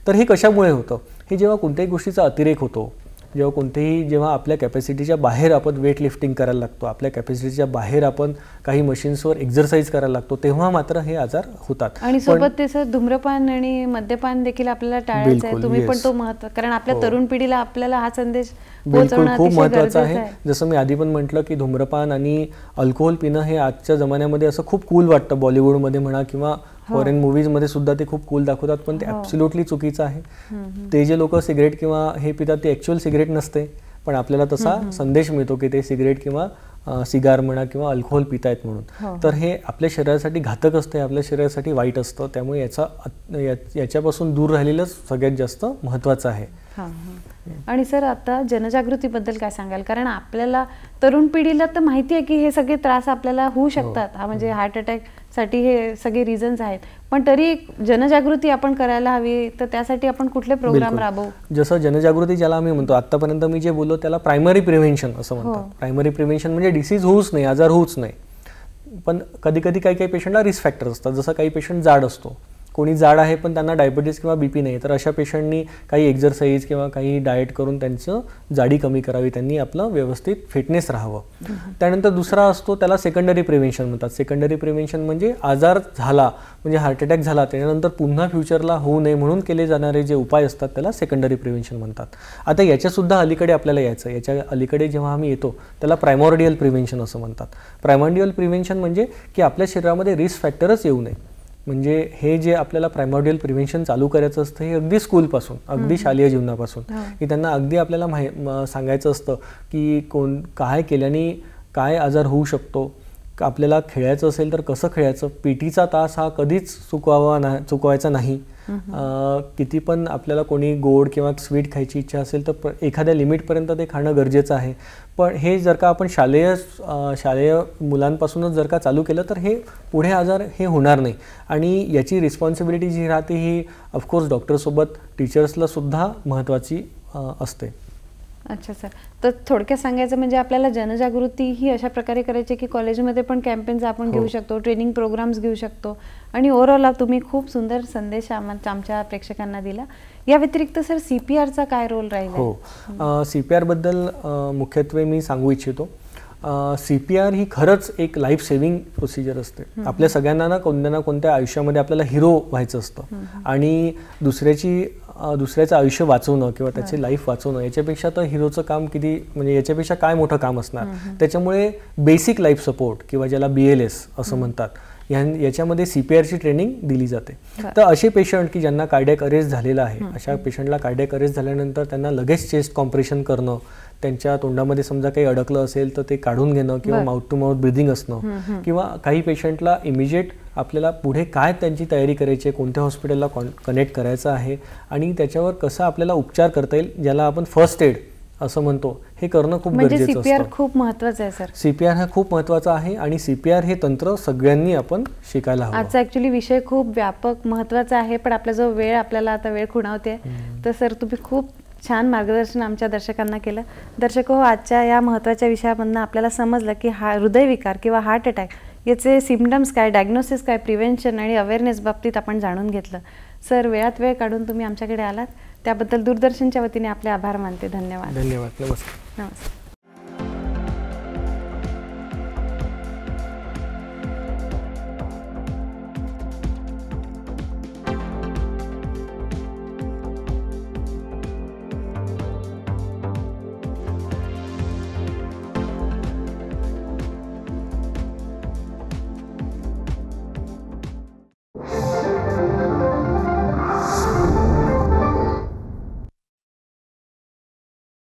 तर हे कशामुळे होतं? हे जेव्हा कोणत्याही गोष्टीचा अतिरेक होतो, जेव्हा आपल्या कॅपॅसिटीच्या बाहेर आपण वेट लिफ्टिंग करायला लागतो, आपल्या कॅपॅसिटीच्या बाहेर आपण काही मशीन्सवर एक्झरसाईज करायला लागतो, तेव्हा मात्र हे आजार होतात. आणि सोबत ते सर धूम्रपान आणि मद्यपान देखील आपल्याला टाळायचं आहे. तुम्ही पण तो महत्त्व, कारण आपल्या तरुण पिढीला आपल्याला हा संदेश पोहोचवणं खूप महत्त्वाचं आहे. जसं मी आधी पण म्हटलं की धूम्रपान आणि अल्कोहोल पिणं हे आजच्या जमान्यामध्ये असं खूप कूल वाटतं, बॉलिवूडमध्ये म्हणा किंवा फॉरेन मूवीजमध्ये सुद्धा ते खूप कूल दाखवतात, पण ते ॲब्सोल्युटली चुकीचं आहे. ते जे लोक सिगरेट किंवा हे पितात ते ॲक्च्युअल सिगरेट नसते, पण आपल्याला तसा संदेश मिळतो की ते सिगरेट किंवा सिगार म्हणा किंवा अल्कोहोल पितायत म्हणून. तर हे आपल्या शरीरासाठी घातक असतं, आपल्या शरीरासाठी वाईट असतं. त्यामुळे याच्यापासून दूर राहिलेलंच सगळ्यात जास्त महत्त्वाचं आहे. आणि सर आता जनजागृतीबद्दल काय सांगाल? कारण आपल्याला तरुण पिढीला तर माहिती आहे की हे सगळे त्रास आपल्याला होऊ शकतात, हा म्हणजे हार्ट अटॅक साठी हे सगळे रिझन्स आहेत, पण तरी जनजागृती आपण करायला हवी. तर त्यासाठी आपण कुठले प्रोग्राम राबवू? जसं जनजागृती ज्याला आम्ही म्हणतो, आतापर्यंत मी जे बोललो त्याला प्रायमरी प्रिव्हेन्शन असं म्हणतात. प्रायमरी प्रिव्हेन्शन म्हणजे डिसीज होऊच नाही, आजार होऊच नाही. पण कधी कधी काही पेशंटला रिस्क फॅक्टर असतात. जसं काही पेशंट जाड असतो, कोणी जाड आहे पण त्यांना डायबिटीज किंवा बीपी नाही, तर अशा पेशंटनी काही एक्झरसाईज किंवा काही डाएट करून त्यांचं जाडी कमी करावी, त्यांनी आपलं व्यवस्थित फिटनेस राहावं. त्यानंतर दुसरा असतो त्याला सेकंडरी प्रिव्हेन्शन म्हणतात. सेकंडरी प्रिव्हेन्शन म्हणजे आजार झाला, म्हणजे हार्ट अटॅक झाला त्याच्यानंतर पुन्हा फ्युचरला होऊ नये म्हणून केले जाणारे जे उपाय असतात त्याला सेकंडरी प्रिव्हेन्शन म्हणतात. आता याच्यासुद्धा अलीकडे आपल्याला यायचं, याच्या अलीकडे जेव्हा आम्ही येतो त्याला प्रायमॉर्डियल प्रिव्हेन्शन असं म्हणतात. प्रायमॉर्डियल प्रिव्हेन्शन म्हणजे की आपल्या शरीरामध्ये रिस्क फॅक्टरच येऊ नये. म्हणजे हे जे आपल्याला प्रायमॉर्डियल प्रिव्हेन्शन चालू करायचं असतं हे अगदी स्कूलपासून, अगदी शालेय जीवनापासून, की त्यांना अगदी आपल्याला सांगायचं असतं की काय केल्याने काय आजार होऊ शकतो. आपल्याला खेळायचं असेल तर कसं खेळायचं, पीटीचा तास हा कधीच चुकवायचा नाही. किती पण आपल्याला कोणी गोड किंवा स्वीट खायची इच्छा असेल तर एखाद्या लिमिटपर्यंत ते खाणं गरजेचं आहे. पण हे जर का आपण शालेय मुलांपासूनच जर का चालू केलं तर हे पुढे आजार हे होणार नाही. आणि याची रिस्पॉन्सिबिलिटी जी राहते ही ऑफकोर्स डॉक्टरसोबत टीचर्सला सुद्धा महत्त्वाची असते. अच्छा सर, तर थोडक्यात सांगायचं म्हणजे आपल्याला जनजागृती ही अशा प्रकारे करायची की कॉलेजमध्ये पण कॅम्पेन्स आपण घेऊ शकतो, ट्रेनिंग प्रोग्राम्स घेऊ शकतो. आणि ओव्हरऑल तुम्ही खूप सुंदर संदेश आमच्या प्रेक्षकांना दिला. या व्यतिरिक्त सर CPRचा काय रोल राहील? हो, CPR बद्दल मुख्यत्वे मी सांगू इच्छितो. CPR ही खरंच एक लाईफ सेव्हिंग प्रोसिजर असते. आपल्या सगळ्यांना कोणत्या ना कोणत्या आयुष्यामध्ये आपल्याला हिरो व्हायचं असतं आणि दुसऱ्याचं आयुष्य वाचवणं किंवा त्याची लाईफ वाचवणं याच्यापेक्षा तर हिरोचं काम किती, म्हणजे याच्यापेक्षा काय मोठं काम असणार. त्याच्यामुळे बेसिक लाईफ सपोर्ट किंवा ज्याला BLS असं म्हणतात, याच्यामध्ये CPRची ट्रेनिंग दिली जाते. तर असे पेशंट की ज्यांना कार्डियक अरेस्ट झालेला आहे, अशा पेशंटला कार्डियक अरेस्ट झाल्यानंतर त्यांना लगेच चेस्ट कॉम्प्रेशन करणं, त्यांच्या तोंडामध्ये समजा काही अडकलं असेल तर ते काढून घेणं किंवा माउथ टू माउथ ब्रिदिंग असणं, किंवा काही पेशंटला इमिजिएट आपल्याला पुढे काय त्यांची तयारी करायची आहे, कोणत्या हॉस्पिटलला कनेक्ट करायचं आहे आणि त्याच्यावर कसं आपल्याला उपचार करता येईल, ज्याला आपण फर्स्ट एड असं म्हणतो, हे करणं खूप गरजेचं असतं. CPR खूप महत्त्वाचं आहे सर. CPR हा खूप महत्त्वाचा आहे आणि CPR हे तंत्र सगळ्यांनी आपण शिकायला हवं. आजचा ॲक्च्युली विषय खूप व्यापक महत्त्वाचा आहे, पण आपला जो वेळ आपल्याला आता वेळ खुणावते, तर सर तुम्ही खूप छान मार्गदर्शन आमच्या दर्शकांना केलं. दर्शक हो, आजच्या या महत्त्वाच्या विषयामधून आपल्याला समजलं की हृदयविकार किंवा हार्ट अटॅक याचे सिम्पटम्स काय, डायग्नोसिस काय, प्रिव्हेन्शन आणि अवेअरनेस बाबतीत आपण जाणून घेतलं. सर, वेळात वेळ काढून तुम्ही आमच्याकडे आलात त्याबद्दल दूरदर्शनच्या वतीने आपले आभार मानते. धन्यवाद. धन्यवाद. नमस्कार. नमस्कार.